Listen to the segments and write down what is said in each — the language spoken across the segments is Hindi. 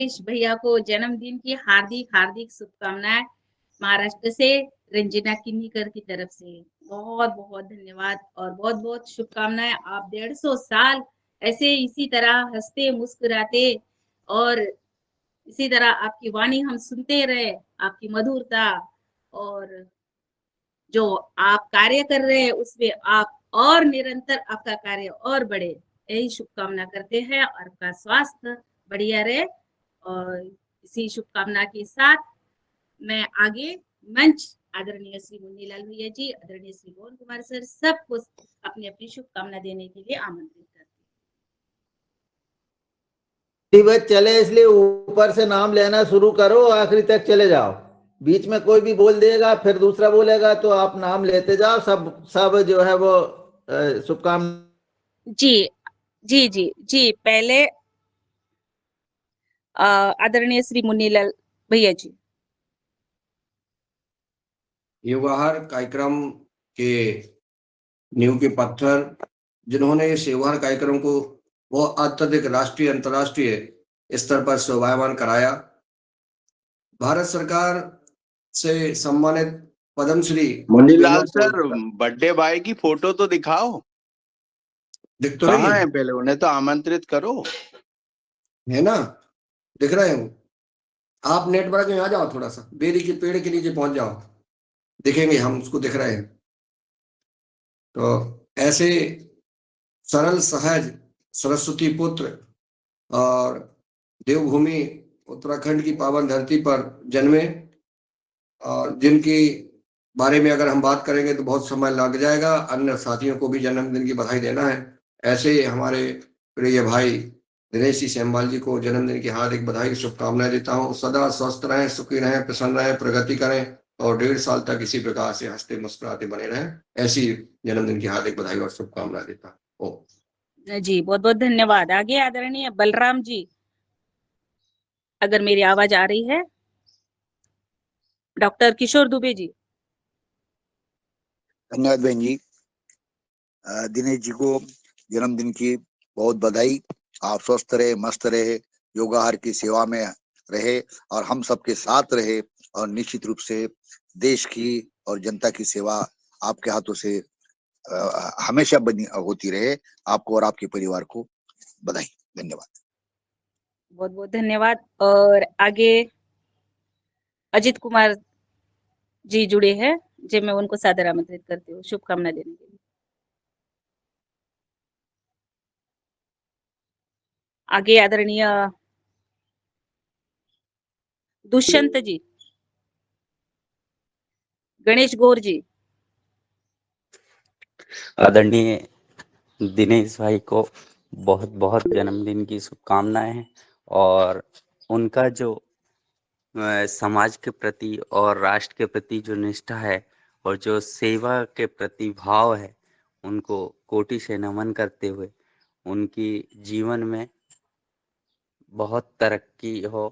गणेश भैया को जन्मदिन की हार्दिक हार्दिक शुभकामनाएं महाराष्ट्र से रंजना किन्नीकर की तरफ से। बहुत बहुत धन्यवाद और बहुत बहुत शुभकामनाएं। आप 150 साल ऐसे इसी तरह हंसते मुस्कुराते और इसी तरह आपकी वाणी हम सुनते रहे, आपकी मधुरता और जो आप कार्य कर रहे हैं उसमें आप और निरंतर आपका कार्य और बढ़े, यही शुभकामना करते हैं और आपका स्वास्थ्य बढ़िया रहे। और इसी शुभकामना के साथ मैं आगे मंच आदरणीय श्री मुन्नीलाल भैया जी, आदरणीय श्री मोहन कुमार सर, सबको अपनी अपनी शुभकामना देने के लिए आमंत्रित करती बस चले, इसलिए ऊपर से नाम लेना शुरू करो, आखिरी तक चले जाओ। बीच में कोई भी बोल देगा फिर दूसरा बोलेगा, तो आप नाम लेते जाओ। सब सब जो है वो शुभकामना। हूँ। जी जी जी जी, पहले आदरणीय श्री मुन्नीलाल भैया जी। युवाहार कार्यक्रम के नींव के पत्थर, जिन्होंने इस युवाहार कार्यक्रम को बहुत अत्यधिक राष्ट्रीय अंतर्राष्ट्रीय स्तर पर शोभायमान कराया। भारत सरकार से सम्मानित Padmashri Munnilal sir, birthday boy की फोटो तो दिखाओ। दिख तो रही कहाँ है? है? पहले उन्हें तो आमंत्रित करो। है ना, दिख रहे हो आप? नेटवर्क में आ जाओ, थोड़ा सा बेरी के पेड़ के नीचे पहुंच जाओ, दिखेंगे हम, उसको दिख रहे हैं। तो ऐसे सरल सहज सरस्वती पुत्र और देवभूमि उत्तराखंड की पावन धरती पर जन्मे, और जिनकी बारे में अगर हम बात करेंगे तो बहुत समय लग जाएगा। अन्य साथियों को भी जन्मदिन की बधाई देना है। ऐसे ही हमारे प्रिय भाई दिनेश जी सेमवाल जी को जन्मदिन की हार्दिक बधाई शुभकामनाएं देता हूँ। सदा स्वस्थ रहें, सुखी रहें, प्रसन्न रहें, प्रगति करें और 1.5 साल तक इसी प्रकार से हंसते मुस्कुराते बने रहें। ऐसी जन्मदिन की हार्दिक बधाई और शुभकामनाएं देता हूँ। जी बहुत बहुत धन्यवाद। आगे आदरणीय बलराम जी, अगर मेरी आवाज आ रही है। डॉक्टर किशोर दुबे जी। धन्यवाद बहन जी। दिनेश जी को जन्मदिन की बहुत बधाई। आप स्वस्थ रहे, मस्त रहे, योगाहार की सेवा में रहे और हम सबके साथ रहे, और निश्चित रूप से देश की और जनता की सेवा आपके हाथों से हमेशा बनी होती रहे। आपको और आपके परिवार को बधाई। धन्यवाद। बहुत बहुत धन्यवाद। और आगे अजित कुमार जी जुड़े हैं, जो मैं उनको सादर आमंत्रित करती हूँ शुभकामना देने के लिए। आगे आदरणीय दुष्यंत जी, गणेश गौर जी। आदरणीय दिनेश भाई को बहुत बहुत जन्मदिन की शुभकामनाएं हैं, और उनका जो समाज के प्रति और राष्ट्र के प्रति जो निष्ठा है और जो सेवा के प्रति भाव है, उनको कोटि से नमन करते हुए उनकी जीवन में बहुत तरक्की हो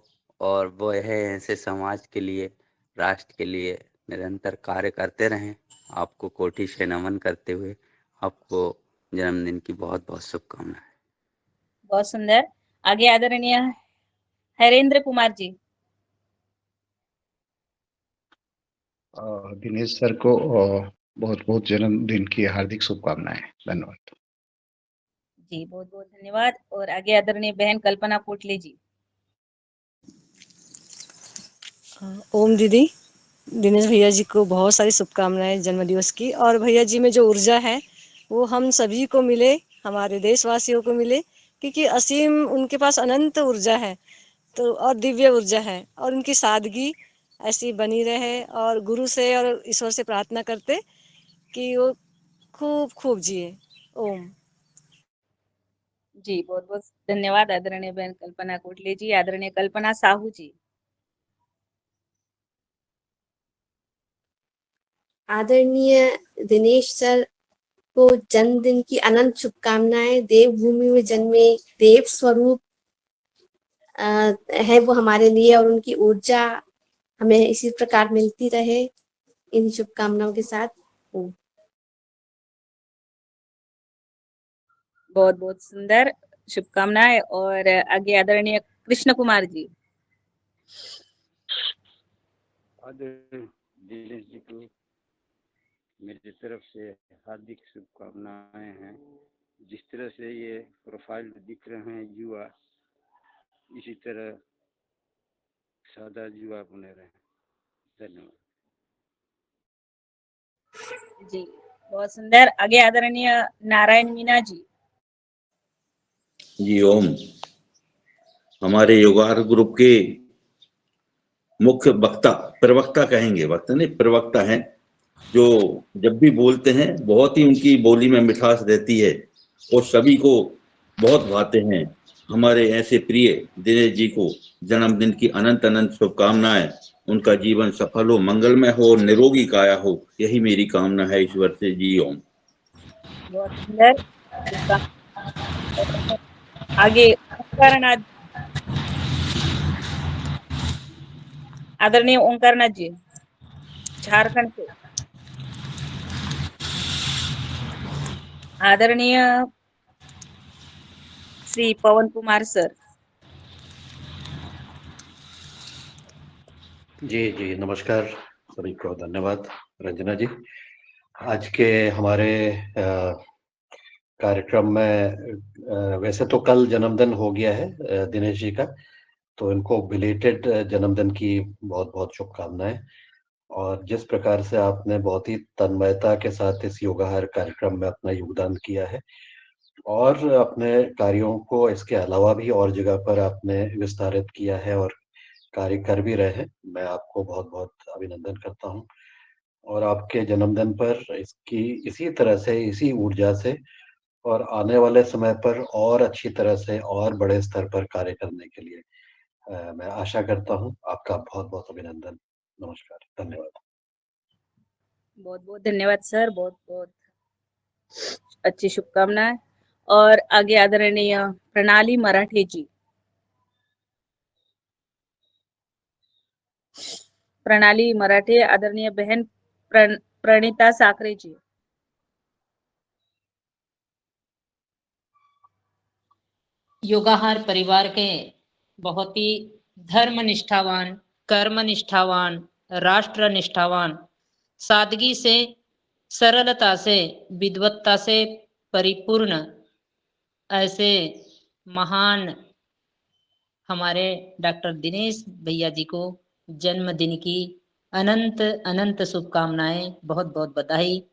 और वो है ऐसे समाज के लिए, राष्ट्र के लिए निरंतर कार्य करते रहें। आपको कोटि से नमन करते हुए आपको जन्मदिन की बहुत बहुत शुभकामनाएं। बहुत सुंदर। आगे आदरणीय हरेंद्र कुमार जी। दिनेश सर को बहुत बहुत जन्मदिन की हार्दिक शुभकामनाएं। धन्यवाद जी बहुत बहुत धन्यवाद। और आगे आदरणीय बहन कल्पना कोटले जी। ओम दीदी, दिनेश भैया जी को बहुत सारी शुभकामनाएं जन्मदिवस की। और भैया जी में जो ऊर्जा है वो हम सभी को मिले, हमारे देशवासियों को मिले, क्योंकि असीम उनके पास अनंत ऊर्जा है, तो और दिव्य ऊर्जा है, और उनकी सादगी ऐसी बनी रहे। और गुरु से और ईश्वर से प्रार्थना करते कि वो खूब खूब जिए। ओम। जी बहुत बहुत धन्यवाद आदरणीय बहन कल्पना कोटले जी। आदरणीय कल्पना साहू जी। आदरणीय दिनेश सर को जन्मदिन की अनंत शुभकामनाएं। देवभूमि में जन्मे देव स्वरूप है वो हमारे लिए, और उनकी ऊर्जा हमें इसी प्रकार मिलती रहे। इन शुभकामनाओं के साथ बहुत बहुत सुंदर शुभकामनाएं। और आगे आदरणीय कृष्ण कुमार जी। आदरणीय दिनेश जी को मेरी तरफ से हार्दिक शुभकामनाएं हैं। जिस तरह से ये प्रोफाइल दिख रहे हैं युवा, इसी तरह सदा युवा बने रहे। धन्यवाद जी, बहुत सुंदर। आगे आदरणीय नारायण मीना जी। जी ओम। हमारे योगाहार ग्रुप के मुख्य वक्ता, प्रवक्ता कहेंगे, वक्ता नहीं प्रवक्ता हैं, जो जब भी बोलते हैं बहुत ही उनकी बोली में मिठास रहती है और सभी को बहुत भाते हैं। हमारे ऐसे प्रिय दिनेश जी को जन्मदिन की अनंत अनंत शुभकामनाएं। उनका जीवन सफल हो, मंगलमय हो और निरोगी काया हो, यही मेरी कामना है ईश्वर से। जी ओम। बहुत सुंदर। आगे ओंकारनाथ, आदरणीय ओंकारनाथ जी झारखंड से। आदरणीय श्री पवन कुमार सर। जी जी नमस्कार सभी को, धन्यवाद रंजना जी। आज के हमारे कार्यक्रम में वैसे तो कल जन्मदिन हो गया है दिनेश जी का, तो इनको बिलेटेड जन्मदिन की बहुत बहुत शुभकामनाएं। और जिस प्रकार से आपने बहुत ही तन्मयता के साथ इस योगाहार कार्यक्रम में अपना योगदान किया है और अपने कार्यों को इसके अलावा भी और जगह पर आपने विस्तारित किया है और कार्य कर भी रहे हैं, मैं आपको बहुत बहुत अभिनंदन करता हूं। और आपके जन्मदिन पर इसी तरह से, इसी ऊर्जा से और आने वाले समय पर और अच्छी तरह से और बड़े स्तर पर कार्य करने के लिए मैं आशा करता हूं। आपका बहुत बहुत अभिनंदन। नमस्कार, धन्यवाद। बहुत बहुत धन्यवाद सर, बहुत बहुत अच्छी शुभकामनाएं। और आगे आदरणीय प्रणाली मराठे जी। प्रणाली मराठे, आदरणीय बहन प्रणीता साकरे जी। योगाहार परिवार के बहुत ही धर्म निष्ठावान, कर्म निष्ठावान, राष्ट्र निष्ठावान, सादगी से, सरलता से, विद्वत्ता से परिपूर्ण ऐसे महान हमारे डॉक्टर दिनेश भैया जी को जन्मदिन की अनंत अनंत शुभकामनाएं, बहुत बहुत बधाई।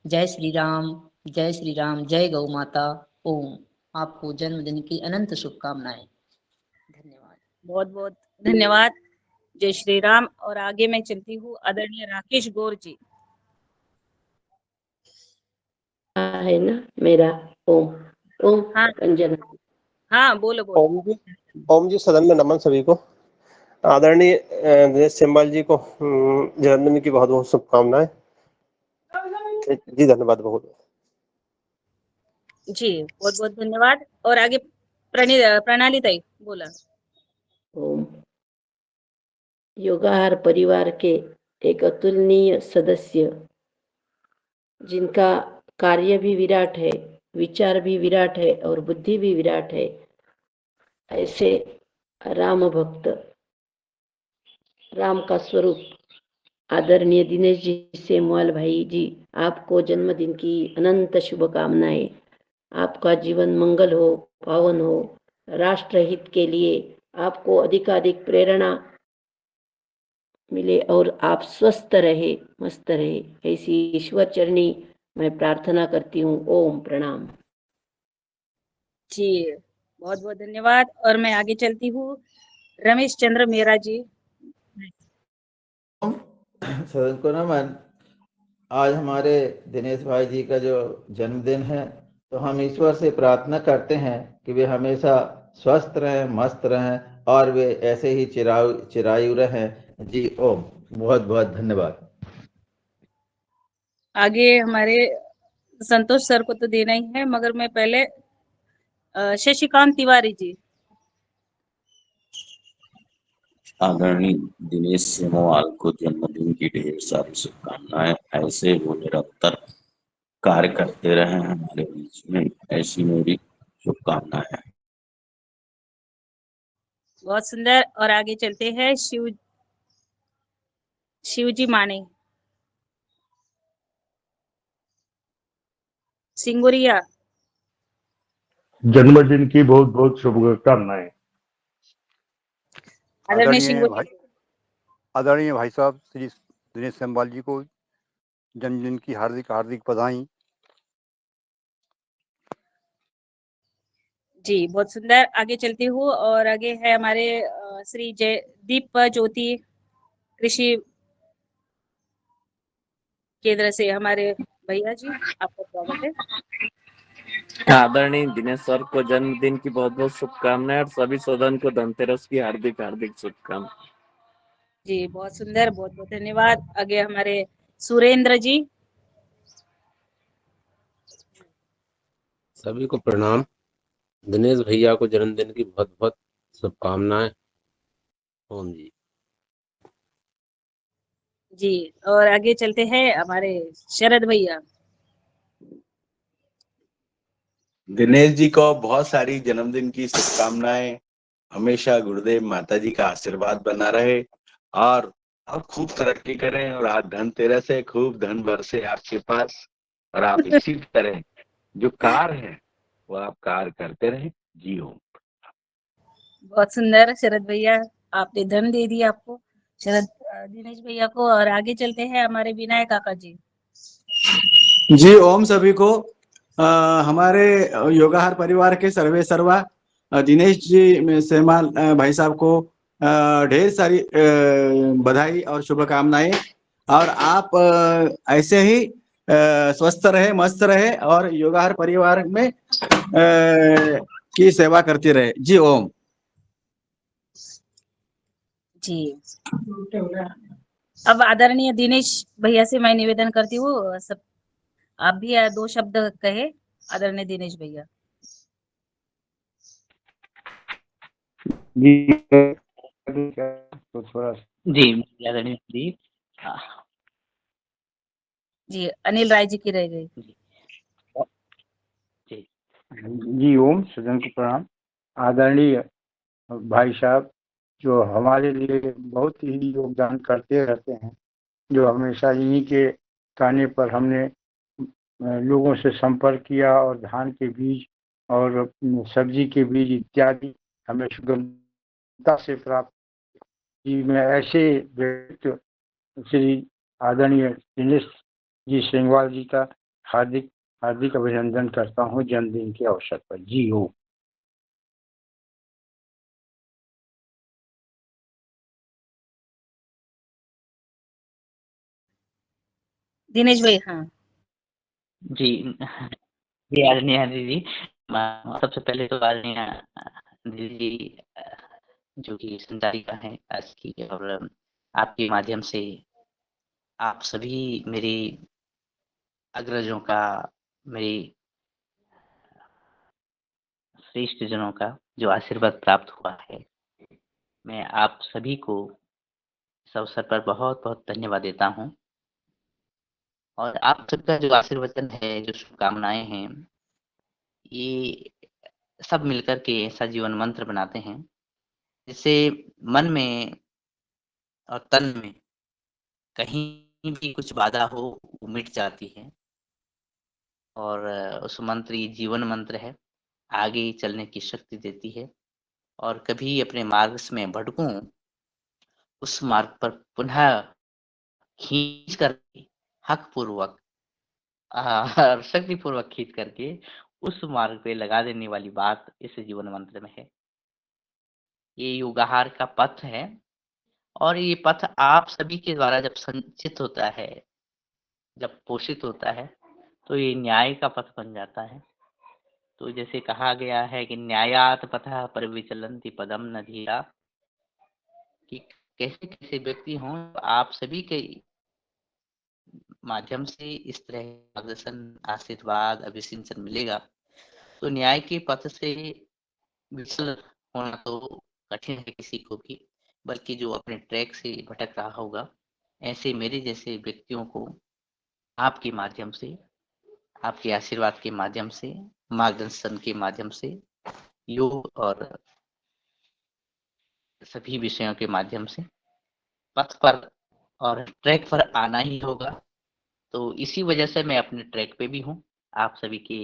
जय श्री राम, जय श्री राम, जय गौ माता। ओम। आपको जन्मदिन की अनंत शुभकामनाएं। धन्यवाद। बहुत बहुत धन्यवाद। जय श्री राम। और आगे मैं चलती हूँ आदरणीय राकेश गौर जी। है ना मेरा। ओम ओम। हाँ रंजना। हाँ, बोलो बोलो। ओम जी सदन में नमन सभी को। आदरणीय दिनेश सेम्बाल जी को जन्मदिन की बहुत बहुत शुभकामनाएं। जी धन्यवाद बहुत। जी बहुत बहुत धन्यवाद। और आगे प्रणाली ताई बोला। ओम। योगाहार परिवार के एक अतुलनीय सदस्य, जिनका कार्य भी विराट है, विचार भी विराट है और बुद्धि भी विराट है, ऐसे राम भक्त, राम का स्वरूप आदरणीय दिनेश जी सेमवाल भाई जी, आपको जन्मदिन की अनंत शुभकामनाएं। आपका जीवन मंगल हो, पावन हो, राष्ट्र हित के लिए आपको अधिकाधिक प्रेरणा मिले और आप स्वस्थ रहे, मस्त रहे, ऐसी ईश्वर चरणी मैं प्रार्थना करती हूँ। ओम प्रणाम। जी बहुत बहुत धन्यवाद। और मैं आगे चलती हूँ रमेश चंद्र मेहरा जी। सदन को नमन। आज हमारे दिनेश भाई जी का जो जन्मदिन है, तो हम ईश्वर से प्रार्थना करते हैं कि वे हमेशा स्वस्थ रहें, मस्त रहें और वे ऐसे ही चिरायु रहें। जी ओम। बहुत बहुत धन्यवाद। आगे हमारे संतोष सर को तो देना ही है, मगर मैं पहले शशिकांत तिवारी जी। आदरणीय दिनेश सेमवाल को जन्मदिन की ढेर सारी शुभकामनाएं। ऐसे वो निरंतर कार्य करते रहे हमारे बीच में, ऐसी मेरी शुभकामनाएं। बहुत सुंदर। और आगे चलते हैं शिवजी माने सिंगुरिया। जन्मदिन की बहुत बहुत शुभकामनाएं। आदरणीय सिंगुरिया। आदरणीय भाई साहब श्री दिनेश सेमवाल जी को जन्मदिन की हार्दिक हार्दिक बधाई। जी बहुत सुंदर। आगे चलती हूँ और आगे है हमारे श्री जयदीप ज्योति कृषि केंद्र से हमारे भैया जी, आपका स्वागत है। आदरणीय दिनेश सर को जन्मदिन की बहुत बहुत शुभकामनाएं और सभी सदन को धनतेरस की हार्दिक हार्दिक शुभकामनाएं। जी बहुत सुंदर, बहुत बहुत धन्यवाद। आगे हमारे सुरेंद्र जी। सभी को प्रणाम। दिनेश भैया को जन्मदिन की बहुत बहुत शुभकामनाएं। ओम जी। जी और आगे चलते हैं हमारे शरद भैया। दिनेश जी को बहुत सारी जन्मदिन की शुभकामनाएं। हमेशा गुरुदेव माता जी का आशीर्वाद बना रहे और आप खूब तरक्की करें और आज धनतेरस से खूब धन बरसे आपके पास और आप इसी तरह जो कार्य है वो आप कार्य करते रहे। जी हो। बहुत सुंदर शरद भैया, आपने धन दे दिया आपको शरद दिनेश भैया को। और आगे चलते हैं हमारे विनायक काका जी। जी ओम सभी को हमारे योगाहार परिवार के सर्वे सर्वा दिनेश जी सेमाल भाई साहब को ढेर सारी बधाई और शुभकामनाएं। और आप ऐसे ही स्वस्थ रहे, मस्त रहे और योगाहार परिवार में की सेवा करते रहे। जी ओम। जी अब आदरणीय दिनेश भैया से मैं निवेदन करती हूँ, सब आप भी 2 शब्द कहे आदरणीय दिनेश भैया। तो थोड़ा जी आदरणीय जी। जी अनिल राय जी की रह गई। जी ओम, सदन को प्रणाम। आदरणीय भाई साहब जो हमारे लिए बहुत ही योगदान करते रहते हैं, जो हमेशा इन्हीं के कहने पर हमने लोगों से संपर्क किया और धान के बीज और सब्जी के बीज इत्यादि हमें सुगमता से प्राप्त की। मैं ऐसे व्यक्ति श्री आदरणीय दिनेश जी सेंगवाल जी का हार्दिक हार्दिक अभिनंदन करता हूँ जन्मदिन के अवसर पर। जी हो। दिनेश भाई। हाँ जी जी आदरणीय दीदी, सबसे पहले तो आदरणीय दीदी जो कि संचालिका है आज की, और आपके माध्यम से आप सभी मेरी अग्रजों का, मेरी श्रेष्ठ जनों का जो आशीर्वाद प्राप्त हुआ है, मैं आप सभी को इस अवसर पर बहुत बहुत धन्यवाद देता हूँ। और आप सबका जो आशीर्वचन है, जो शुभकामनाएं हैं, ये सब मिलकर के ऐसा जीवन मंत्र बनाते हैं जिससे मन में और तन में कहीं भी कुछ बाधा हो वो मिट जाती है। और उस मंत्र, ये जीवन मंत्र है, आगे चलने की शक्ति देती है। और कभी अपने मार्ग में भटकूं, उस मार्ग पर पुनः खींच कर हक पूर्वक और शक्ति पूर्वक खींच करके उस मार्ग पे लगा देने वाली बात इस जीवन मंत्र में है। ये योगाहार का पथ है और ये पथ आप सभी के द्वारा जब संचित होता है, जब पोषित होता है, तो ये न्याय का पथ बन जाता है। तो जैसे कहा गया है कि न्यायात पथः परिविचलन्ति पदम न धीरा, कि कैसे कैसे व्यक्ति हों, आप सभी के माध्यम से इस तरह मार्गदर्शन, आशीर्वाद, अभिसिंचन मिलेगा तो न्याय के पथ से विचल होना तो कठिन है किसी को भी, बल्कि जो अपने ट्रैक से भटक रहा होगा, ऐसे मेरे जैसे व्यक्तियों को आपके माध्यम से, आपके आशीर्वाद के माध्यम से, मार्गदर्शन के माध्यम से योग और सभी विषयों के माध्यम से पथ पर और ट्रैक पर आना ही होगा। तो इसी वजह से मैं अपने ट्रैक पे भी हूँ, आप सभी के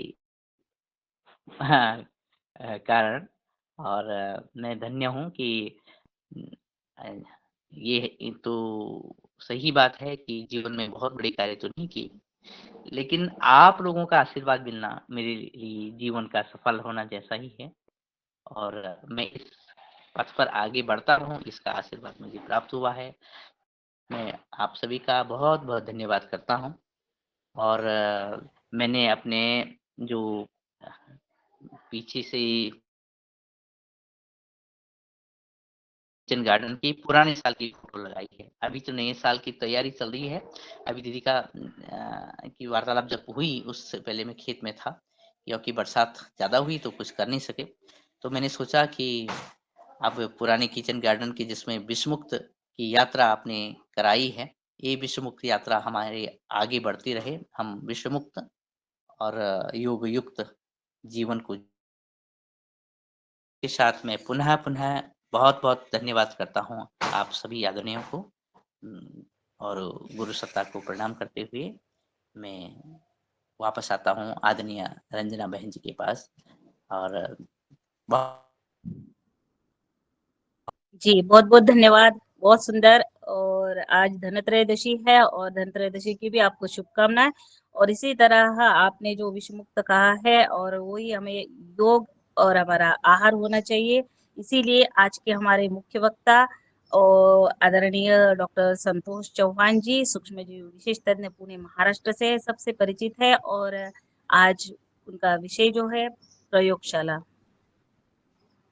हाँ, कारण। और मैं धन्य हूँ कि अ, ये तो सही बात है कि जीवन में बहुत बड़े कार्य तो नहीं किए, लेकिन आप लोगों का आशीर्वाद मिलना मेरे लिए जीवन का सफल होना जैसा ही है। और मैं इस पथ पर आगे बढ़ता रहूं, इसका आशीर्वाद मुझे प्राप्त हुआ है। मैं आप सभी का बहुत बहुत धन्यवाद करता हूं। और मैंने अपने जो पीछे से किचन गार्डन की पुराने साल की फोटो लगाई है। अभी तो नए साल की तैयारी चल रही है। अभी दीदी का की वार्तालाप जब हुई उससे पहले मैं खेत में था, क्योंकि बरसात ज़्यादा हुई तो कुछ कर नहीं सके। तो मैंने सोचा कि अब पुराने किचन गार्डन की जिसमें विषमुक्त की यात्रा आपने कराई है, ये विषमुक्त यात्रा हमारे आगे बढ़ती रहे। हम विषमुक्त और योग युक्त जीवन को के साथ मैं पुनः बहुत-बहुत धन्यवाद करता हूँ आप सभी आदरणीयों को। और गुरु सत्ता को प्रणाम करते हुए मैं वापस आता हूँ आदरणीय रंजना बहन जी के पास। और जी, बहुत-बहुत धन्यवाद। बहुत सुंदर। और आज धनत्रयोदशी है और धनत्रयोदशी की भी आपको शुभकामनाएँ। और इसी तरह आपने जो विषमुक्त कहा है और वही हमें योग और हमारा आहार होना चाहिए। इसीलिए आज के हमारे मुख्य वक्ता आदरणीय डॉक्टर संतोष चौहान जी, सूक्ष्मजीव विशेष तज्ञ पुणे महाराष्ट्र से सबसे परिचित है। और आज उनका विषय जो है प्रयोगशाला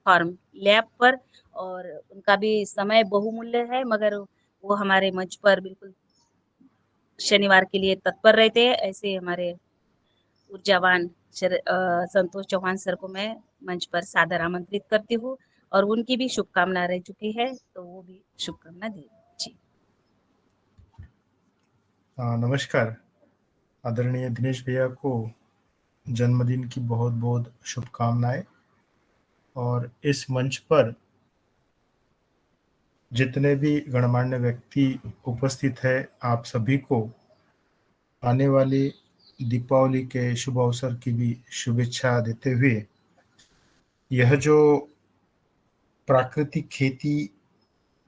फार्म लैब पर, और उनका भी समय बहुमूल्य है, मगर वो हमारे मंच पर बिल्कुल शनिवार के लिए तत्पर रहते हैं। ऐसे हमारे ऊर्जावान संतोष चौहान सर को मैं मंच पर सादर आमंत्रित करती हूँ और उनकी भी शुभकामना रह चुकी है, तो वो भी शुभकामना दे। जी नमस्कार। आदरणीय दिनेश भैया को जन्मदिन की बहुत बहुत शुभकामनाएं। और इस मंच पर जितने भी गणमान्य व्यक्ति उपस्थित है, आप सभी को आने वाली दीपावली के शुभ अवसर की भी शुभेच्छा देते हुए, यह जो प्राकृतिक खेती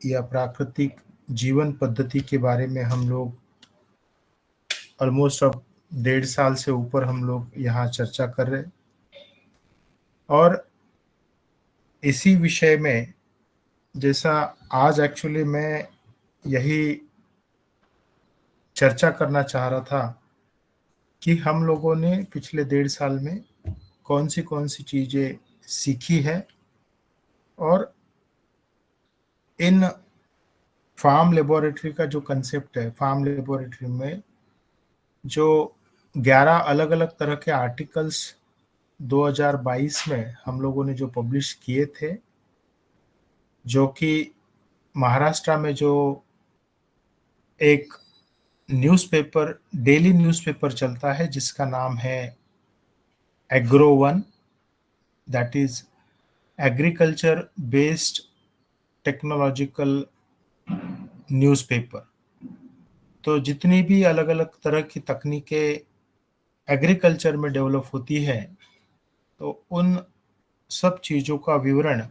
या प्राकृतिक जीवन पद्धति के बारे में हम लोग ऑलमोस्ट अब 1.5 साल से ऊपर हम लोग यहाँ चर्चा कर रहे, और इसी विषय में जैसा आज एक्चुअली मैं यही चर्चा करना चाह रहा था कि हम लोगों ने पिछले 1.5 साल में कौन सी चीजें सीखी है, और इन फार्म लेबोरेटरी का जो कंसेप्ट है, फार्म लेबोरेटरी में जो 11 अलग अलग तरह के आर्टिकल्स 2022 में हम लोगों ने जो पब्लिश किए थे, जो कि महाराष्ट्र में जो एक न्यूज़पेपर, डेली न्यूज़पेपर चलता है जिसका नाम है एग्रो1, that is agriculture based technological newspaper. तो जितनी भी अलग अलग तरह की तकनीकें एग्रीकल्चर में डेवलप होती है, तो उन सब चीज़ों का विवरण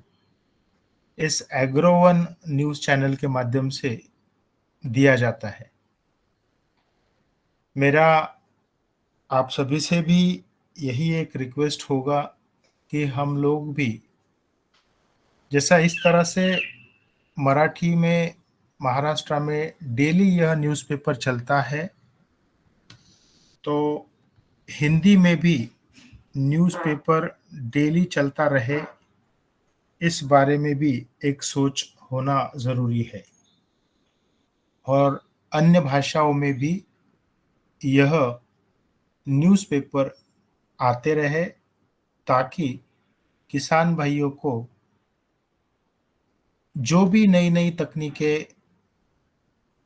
इस एग्रो1 न्यूज़ चैनल के माध्यम से दिया जाता है। मेरा आप सभी से भी यही एक रिक्वेस्ट होगा कि हम लोग भी जैसा इस तरह से मराठी में महाराष्ट्र में डेली यह न्यूज़पेपर चलता है, तो हिंदी में भी न्यूज़पेपर डेली चलता रहे, इस बारे में भी एक सोच होना ज़रूरी है। और अन्य भाषाओं में भी यह न्यूज़पेपर आते रहे, ताकि किसान भाइयों को जो भी नई नई तकनीकें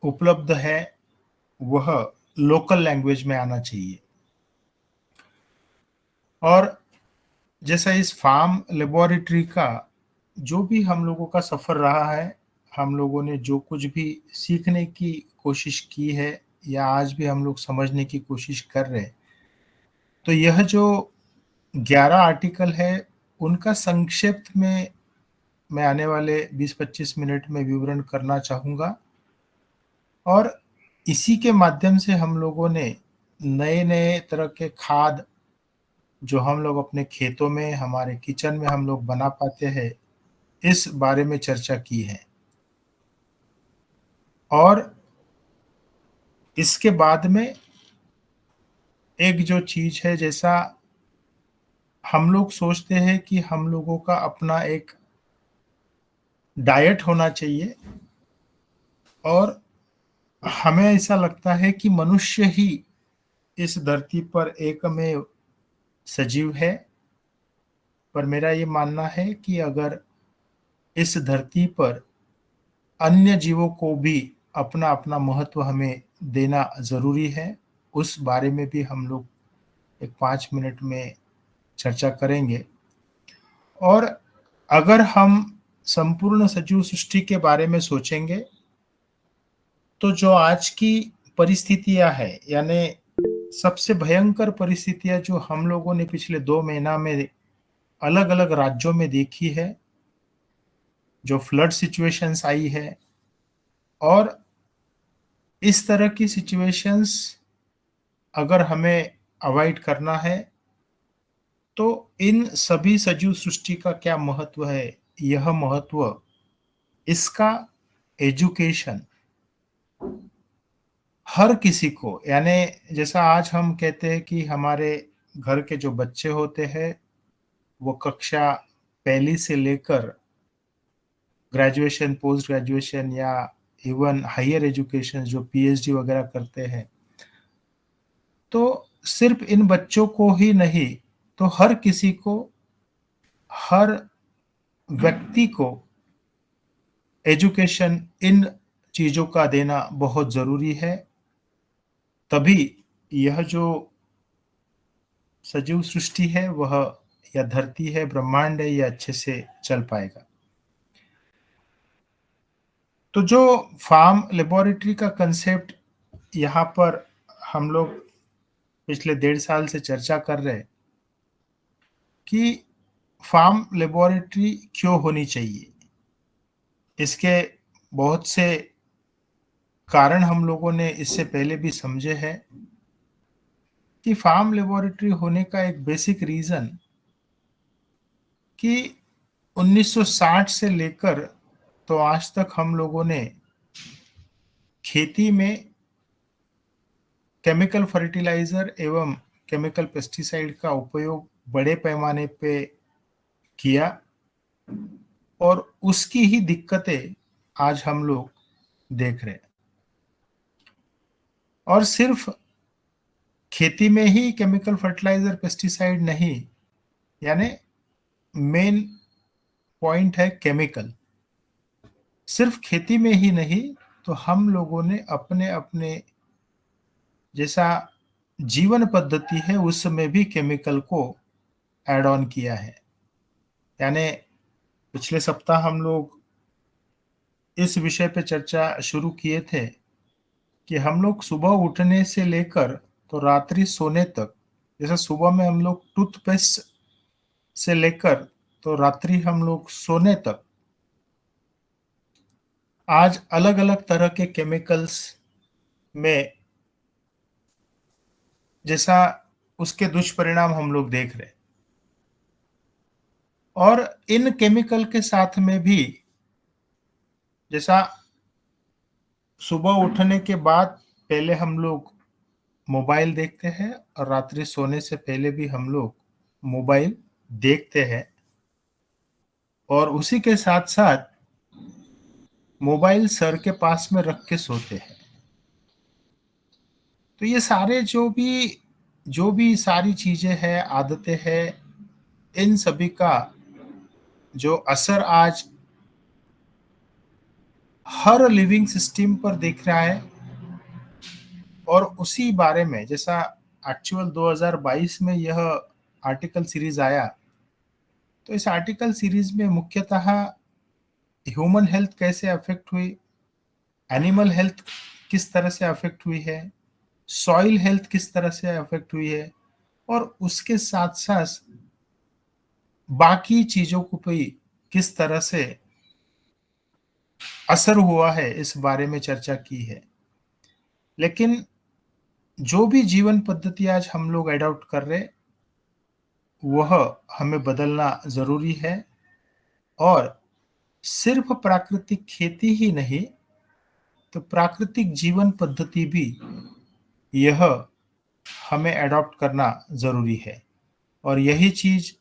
उपलब्ध है वह लोकल लैंग्वेज में आना चाहिए। और जैसा इस फार्म लेबोरेटरी का जो भी हम लोगों का सफर रहा है, हम लोगों ने जो कुछ भी सीखने की कोशिश की है या आज भी हम लोग समझने की कोशिश कर रहे हैं, तो यह जो 11 आर्टिकल है उनका संक्षिप्त में मैं आने वाले 20-25 मिनट में विवरण करना चाहूँगा। और इसी के माध्यम से हम लोगों ने नए-नए तरह के खाद जो हम लोग अपने खेतों में, हमारे किचन में हम लोग बना पाते हैं, इस बारे में चर्चा की है। और इसके बाद में एक जो चीज़ है, जैसा हम लोग सोचते हैं कि हम लोगों का अपना एक डाइट होना चाहिए और हमें ऐसा लगता है कि मनुष्य ही इस धरती पर एकमेव सजीव है। पर मेरा ये मानना है कि अगर इस धरती पर अन्य जीवों को भी अपना-अपना महत्व हमें देना ज़रूरी है, उस बारे में भी हम लोग एक 5 मिनट में चर्चा करेंगे। और अगर हम संपूर्ण सजीव सृष्टि के बारे में सोचेंगे, तो जो आज की परिस्थितियाँ हैं, यानी सबसे भयंकर परिस्थितियाँ जो हम लोगों ने पिछले 2 महीना में अलग-अलग राज्यों में देखी है, जो फ्लड सिचुएशंस आई है, और इस तरह की सिचुएशंस अगर हमें अवॉइड करना है, तो इन सभी सजीव सृष्टि का क्या महत्व है? यह महत्व, इसका एजुकेशन हर किसी को, यानी जैसा आज हम कहते हैं कि हमारे घर के जो बच्चे होते हैं, वो कक्षा पहली से लेकर ग्रेजुएशन, पोस्ट ग्रेजुएशन या इवन हायर एजुकेशन जो पीएचडी वगैरह करते हैं, तो सिर्फ इन बच्चों को ही नहीं, तो हर किसी को, हर व्यक्ति को एजुकेशन इन चीज़ों का देना बहुत ज़रूरी है। तभी यह जो सजीव सृष्टि है, वह या धरती है, ब्रह्मांड है, ये अच्छे से चल पाएगा। तो जो फार्म लेबोरेटरी का कंसेप्ट यहाँ पर हम लोग पिछले 1.5 साल से चर्चा कर रहे हैं कि फार्म लेबोरेटरी क्यों होनी चाहिए। इसके बहुत से कारण हम लोगों ने इससे पहले भी समझे हैं कि फार्म लेबोरेटरी होने का एक बेसिक रीज़न कि 1960 से लेकर तो आज तक हम लोगों ने खेती में केमिकल फर्टिलाइज़र एवं केमिकल पेस्टिसाइड का उपयोग बड़े पैमाने पे किया, और उसकी ही दिक्कतें आज हम लोग देख रहे हैं। और सिर्फ खेती में ही केमिकल फर्टिलाइज़र, पेस्टिसाइड नहीं, यानी मेन पॉइंट है केमिकल। सिर्फ खेती में ही नहीं, तो हम लोगों ने अपने जैसा जीवन पद्धति है उसमें भी केमिकल को ऐड ऑन किया है। यानी पिछले सप्ताह हम लोग इस विषय पे चर्चा शुरू किए थे कि हम लोग सुबह उठने से लेकर तो रात्रि सोने तक, जैसे सुबह में हम लोग टूथपेस्ट से लेकर तो रात्रि हम लोग सोने तक आज अलग-अलग तरह के केमिकल्स में जैसा उसके दुष्परिणाम हम लोग देख रहे हैं। और इन केमिकल के साथ में भी, जैसा सुबह उठने के बाद पहले हम लोग मोबाइल देखते हैं और रात्रि सोने से पहले भी हम लोग मोबाइल देखते हैं, और उसी के साथ साथ मोबाइल सर के पास में रख के सोते हैं। तो ये सारे जो भी सारी चीजें हैं, आदतें हैं, इन सभी का जो असर आज हर लिविंग सिस्टम पर दिख रहा है। और उसी बारे में जैसा एक्चुअल 2022 में यह आर्टिकल सीरीज आया तो इस आर्टिकल सीरीज में मुख्यतः ह्यूमन हेल्थ कैसे अफेक्ट हुई, एनिमल हेल्थ किस तरह से अफेक्ट हुई है, सॉइल हेल्थ किस तरह से अफेक्ट हुई है, और उसके साथ साथ बाकी चीजों को भी किस तरह से असर हुआ है इस बारे में चर्चा की है। लेकिन जो भी जीवन पद्धति आज हम लोग एडॉप्ट कर रहे, वह हमें बदलना जरूरी है। और सिर्फ प्राकृतिक खेती ही नहीं, तो प्राकृतिक जीवन पद्धति भी यह हमें एडॉप्ट करना जरूरी है। और यही चीज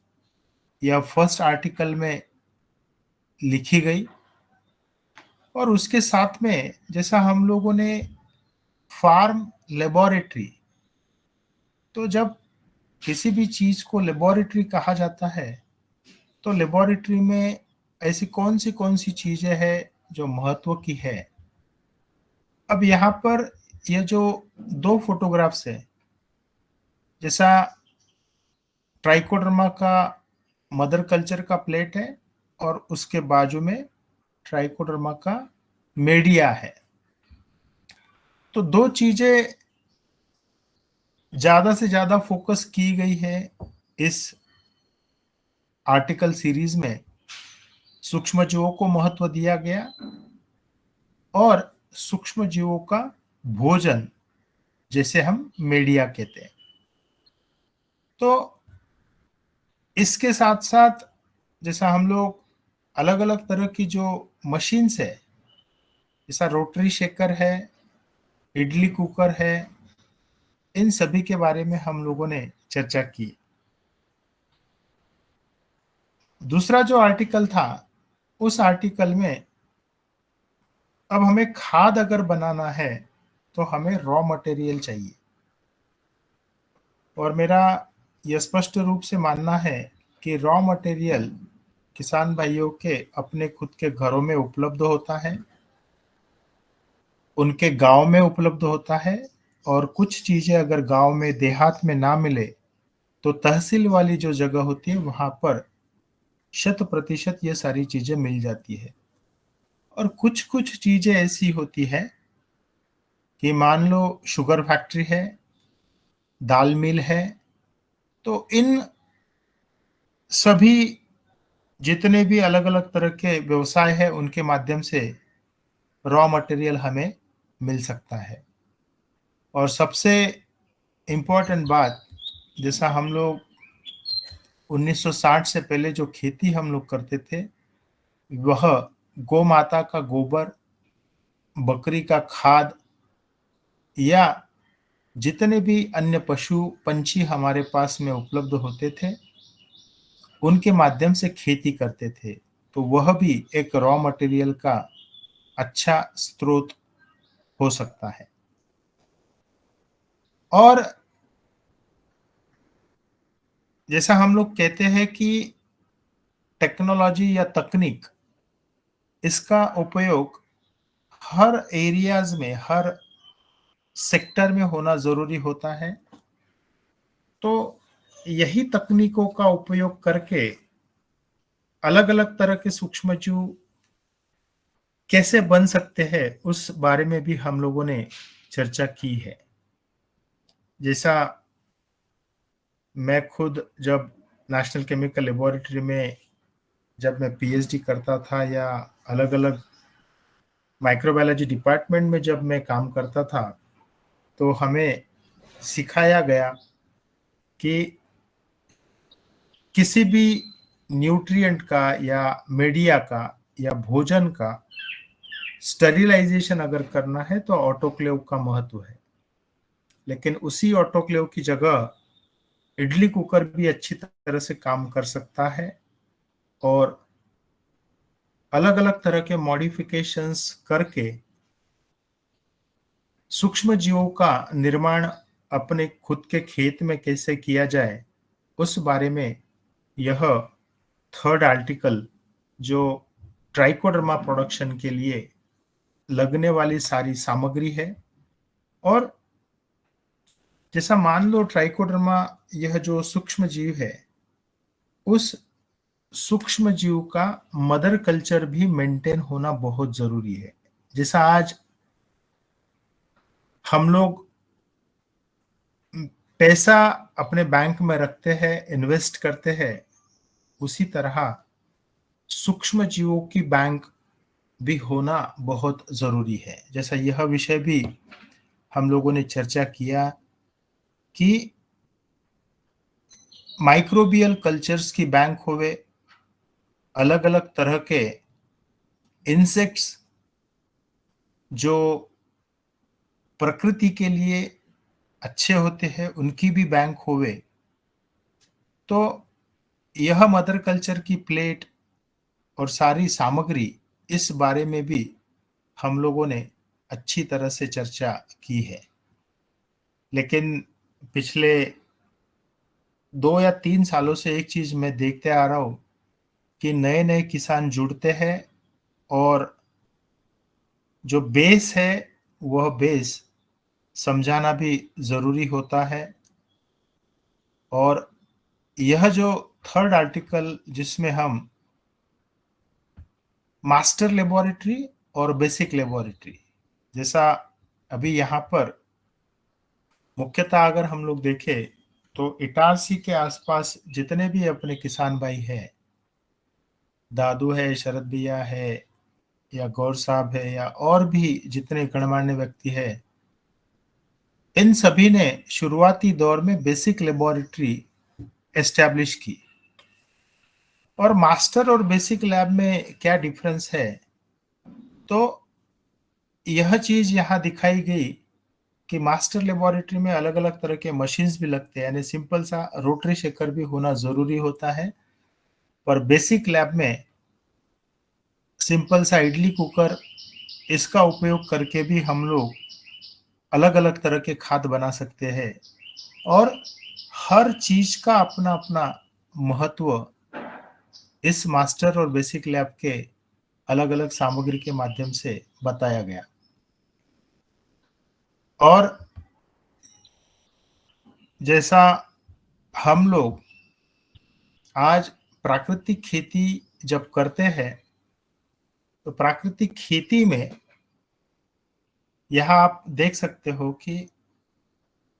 यह फर्स्ट आर्टिकल में लिखी गई। और उसके साथ में जैसा हम लोगों ने फार्म लेबोरेटरी, तो जब किसी भी चीज को लेबोरेटरी कहा जाता है, तो लेबोरेटरी में ऐसी कौन सी चीजें हैं जो महत्व की है। अब यहाँ पर यह जो 2 फोटोग्राफ्स है, जैसा ट्राइकोडर्मा का मदर कल्चर का प्लेट है और उसके बाजू में ट्राइकोडर्मा का मीडिया है, तो 2 चीजें ज्यादा से ज्यादा फोकस की गई है इस आर्टिकल सीरीज में। सूक्ष्म जीवों को महत्व दिया गया और सूक्ष्म जीवों का भोजन, जैसे हम मीडिया कहते हैं। तो इसके साथ साथ जैसा हम लोग अलग अलग तरह की जो मशीन्स है, जैसा रोटरी शेकर है, इडली कुकर है, इन सभी के बारे में हम लोगों ने चर्चा की। दूसरा जो आर्टिकल था, उस आर्टिकल में अब हमें खाद अगर बनाना है तो हमें रॉ मटेरियल चाहिए। और मेरा यह स्पष्ट रूप से मानना है कि रॉ मटेरियल किसान भाइयों के अपने खुद के घरों में उपलब्ध होता है, उनके गांव में उपलब्ध होता है। और कुछ चीजें अगर गांव में देहात में ना मिले, तो तहसील वाली जो जगह होती है वहां पर 100% ये सारी चीजें मिल जाती है। और कुछ चीजें ऐसी होती है कि मान लो शुगर फैक्ट्री है, दाल मिल है, तो इन सभी जितने भी अलग अलग तरह के व्यवसाय है, उनके माध्यम से रॉ मटेरियल हमें मिल सकता है। और सबसे इम्पोर्टेंट बात, जैसा हम लोग 1960 से पहले जो खेती हम लोग करते थे, वह गौ माता का गोबर, बकरी का खाद या जितने भी अन्य पशु पंछी हमारे पास में उपलब्ध होते थे, उनके माध्यम से खेती करते थे। तो वह भी एक रॉ मटेरियल का अच्छा स्रोत हो सकता है। और जैसा हम लोग कहते हैं कि टेक्नोलॉजी या तकनीक, इसका उपयोग हर एरियाज में, हर सेक्टर में होना जरूरी होता है। तो यही तकनीकों का उपयोग करके अलग अलग तरह के सूक्ष्मजीव कैसे बन सकते हैं, उस बारे में भी हम लोगों ने चर्चा की है। जैसा मैं खुद जब नेशनल केमिकल लेबोरेटरी में जब मैं पीएचडी करता था, या अलग अलग माइक्रोबायोलॉजी डिपार्टमेंट में जब मैं काम करता था, तो हमें सिखाया गया कि किसी भी न्यूट्रिएंट का या मीडिया का या भोजन का स्टरिलाइजेशन अगर करना है तो ऑटोक्लेव का महत्व है। लेकिन उसी ऑटोक्लेव की जगह इडली कुकर भी अच्छी तरह से काम कर सकता है। और अलग अलग तरह के मॉडिफिकेशंस करके सूक्ष्म जीवों का निर्माण अपने खुद के खेत में कैसे किया जाए, उस बारे में यह थर्ड आर्टिकल, जो ट्राइकोडर्मा प्रोडक्शन के लिए लगने वाली सारी सामग्री है। और जैसा मान लो ट्राइकोडर्मा यह जो सूक्ष्म जीव है, उस सूक्ष्म जीव का मदर कल्चर भी मेंटेन होना बहुत जरूरी है। जैसा आज हम लोग पैसा अपने बैंक में रखते हैं, इन्वेस्ट करते हैं, उसी तरह सूक्ष्म जीवों की बैंक भी होना बहुत जरूरी है। जैसा यह विषय भी हम लोगों ने चर्चा किया कि माइक्रोबियल कल्चर्स की बैंक होवे, अलग अलग तरह के इंसेक्ट्स जो प्रकृति के लिए अच्छे होते हैं उनकी भी बैंक होवे, तो यह मदर कल्चर की प्लेट और सारी सामग्री, इस बारे में भी हम लोगों ने अच्छी तरह से चर्चा की है। लेकिन पिछले 2 या 3 सालों से एक चीज मैं देखते आ रहा हूं कि नए नए किसान जुड़ते हैं और जो बेस है वह बेस समझाना भी जरूरी होता है। और यह जो थर्ड आर्टिकल जिसमें हम मास्टर लेबोरेटरी और बेसिक लेबोरेटरी, जैसा अभी यहाँ पर मुख्यतः अगर हम लोग देखें तो इटारसी के आसपास जितने भी अपने किसान भाई हैं, दादू है, शरद भैया है, या गौर साहब है, या और भी जितने गणमान्य व्यक्ति है, इन सभी ने शुरुआती दौर में बेसिक लेबोरेटरी एस्टैब्लिश की। और मास्टर और बेसिक लैब में क्या डिफरेंस है, तो यह चीज यहाँ दिखाई गई कि मास्टर लेबोरेटरी में अलग अलग तरह के मशीन्स भी लगते हैं, यानी सिंपल सा रोटरी शेकर भी होना जरूरी होता है। पर बेसिक लैब में सिंपल सा इडली कुकर, इसका उपयोग करके भी हम लोग अलग अलग तरह के खाद्य बना सकते हैं। और हर चीज का अपना अपना महत्व इस मास्टर और बेसिक लैब के अलग अलग सामग्री के माध्यम से बताया गया। और जैसा हम लोग आज प्राकृतिक खेती जब करते हैं, तो प्राकृतिक खेती में यहां आप देख सकते हो कि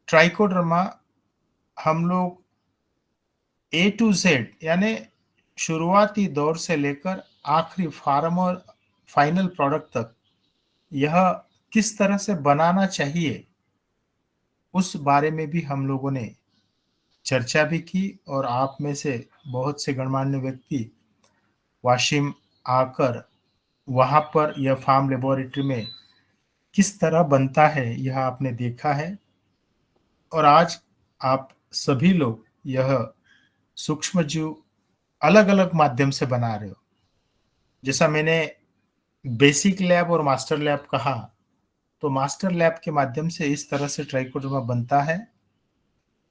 ट्राइकोडर्मा हम लोग A to Z यानी शुरुआती दौर से लेकर आखिरी फार्मर फाइनल प्रोडक्ट तक यह किस तरह से बनाना चाहिए, उस बारे में भी हम लोगों ने चर्चा भी की। और आप में से बहुत से गणमान्य व्यक्ति वाशिम आकर वहां पर यह फार्म लेबोरेटरी में किस तरह बनता है यह आपने देखा है। और आज आप सभी लोग यह सूक्ष्म जीव अलग अलग माध्यम से बना रहे हो। जैसा मैंने बेसिक लैब और मास्टर लैब कहा, तो मास्टर लैब के माध्यम से इस तरह से ट्राइकोडर्मा बनता है।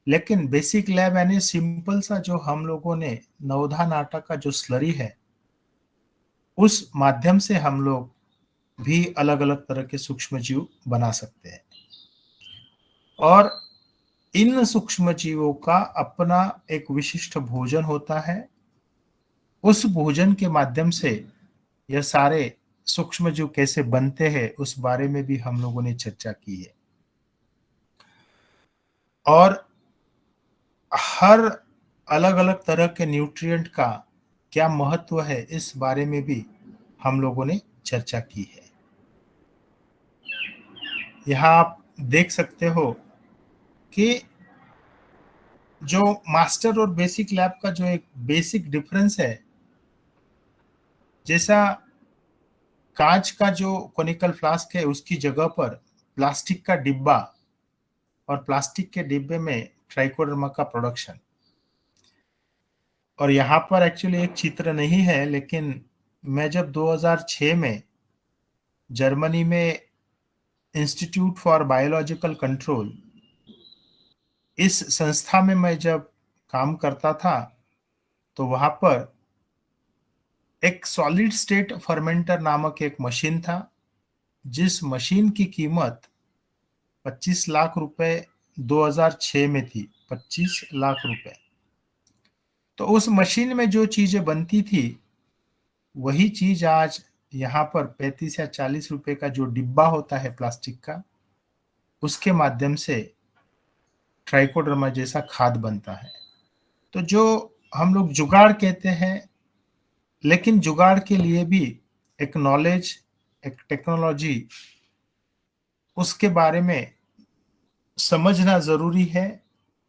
लेकिन बेसिक लैब यानी सिंपल सा जो हम लोगों ने नवधान आटा का जो स्लरी है, उस माध्यम से हम लोग भी अलग अलग तरह के सूक्ष्म जीव बना सकते हैं। और इन सूक्ष्म जीवों का अपना एक विशिष्ट भोजन होता है। उस भोजन के माध्यम से यह सारे सूक्ष्म जीव कैसे बनते हैं, उस बारे में भी हम लोगों ने चर्चा की है। और हर अलग अलग तरह के न्यूट्रिएंट का क्या महत्व है, इस बारे में भी हम लोगों ने चर्चा की है। यहाँ आप देख सकते हो कि जो मास्टर और बेसिक लैब का जो एक बेसिक डिफरेंस है, जैसा कांच का जो कोनिकल फ्लास्क है उसकी जगह पर प्लास्टिक का डिब्बा, और प्लास्टिक के डिब्बे में ट्राइकोडर्मा का प्रोडक्शन। और यहाँ पर एक्चुअली एक चित्र नहीं है, लेकिन मैं जब 2006 में जर्मनी में इंस्टीट्यूट फॉर बायोलॉजिकल कंट्रोल, इस संस्था में मैं जब काम करता था, तो वहां पर एक सॉलिड स्टेट फर्मेंटर नामक एक मशीन था, जिस मशीन की कीमत 25 लाख रुपए 2006 में थी। 25 लाख रुपए। तो उस मशीन में जो चीजें बनती थी वही चीज आज यहाँ पर 35 या 40 रुपए का जो डिब्बा होता है प्लास्टिक का, उसके माध्यम से ट्राइकोडर्मा जैसा खाद बनता है। तो जो हम लोग जुगाड़ कहते हैं, लेकिन जुगाड़ के लिए भी एक नॉलेज, एक टेक्नोलॉजी, उसके बारे में समझना जरूरी है,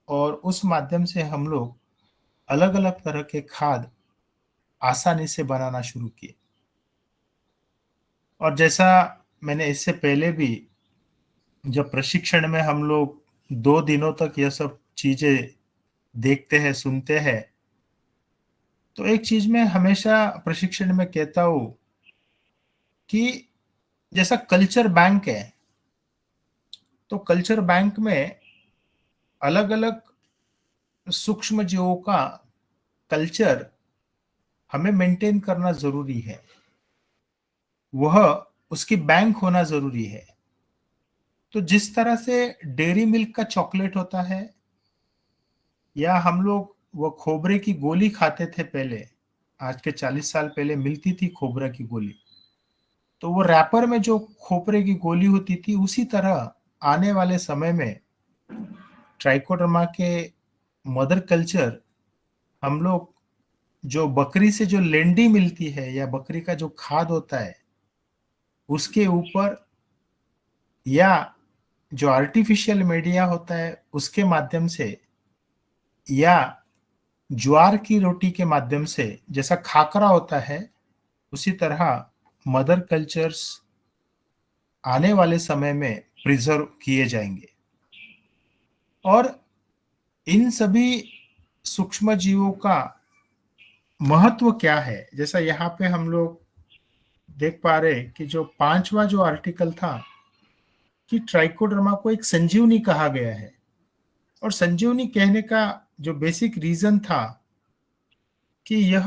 और उस माध्यम से हम लोग अलग अलग तरह के खाद आसानी से बनाना शुरू किए। और जैसा मैंने इससे पहले भी जब प्रशिक्षण में हम लोग 2 दिनों तक यह सब चीजें देखते हैं, सुनते हैं, तो एक चीज मैं हमेशा प्रशिक्षण में कहता हूं कि जैसा कल्चर बैंक है, तो कल्चर बैंक में अलग अलग सूक्ष्म जीवों का कल्चर हमें मेंटेन करना जरूरी है, वह उसकी बैंक होना जरूरी है। तो जिस तरह से डेयरी मिल्क का चॉकलेट होता है, या हम लोग वो खोबरे की गोली खाते थे पहले, आज के 40 साल पहले मिलती थी खोबरे की गोली, तो वो रैपर में जो खोपरे की गोली होती थी, उसी तरह आने वाले समय में ट्राइकोडर्मा के मदर कल्चर हम लोग जो बकरी से जो लेंडी मिलती है या बकरी का जो खाद होता है उसके ऊपर, या जो आर्टिफिशियल मीडिया होता है उसके माध्यम से, या ज्वार की रोटी के माध्यम से जैसा खाकरा होता है, उसी तरह मदर कल्चर्स आने वाले समय में प्रिजर्व किए जाएंगे। और इन सभी सूक्ष्म जीवों का महत्व क्या है, जैसा यहाँ पे हम लोग देख पा रहे कि जो 5वां जो आर्टिकल था कि ट्राइकोडर्मा को एक संजीवनी कहा गया है। और संजीवनी कहने का जो बेसिक रीजन था कि यह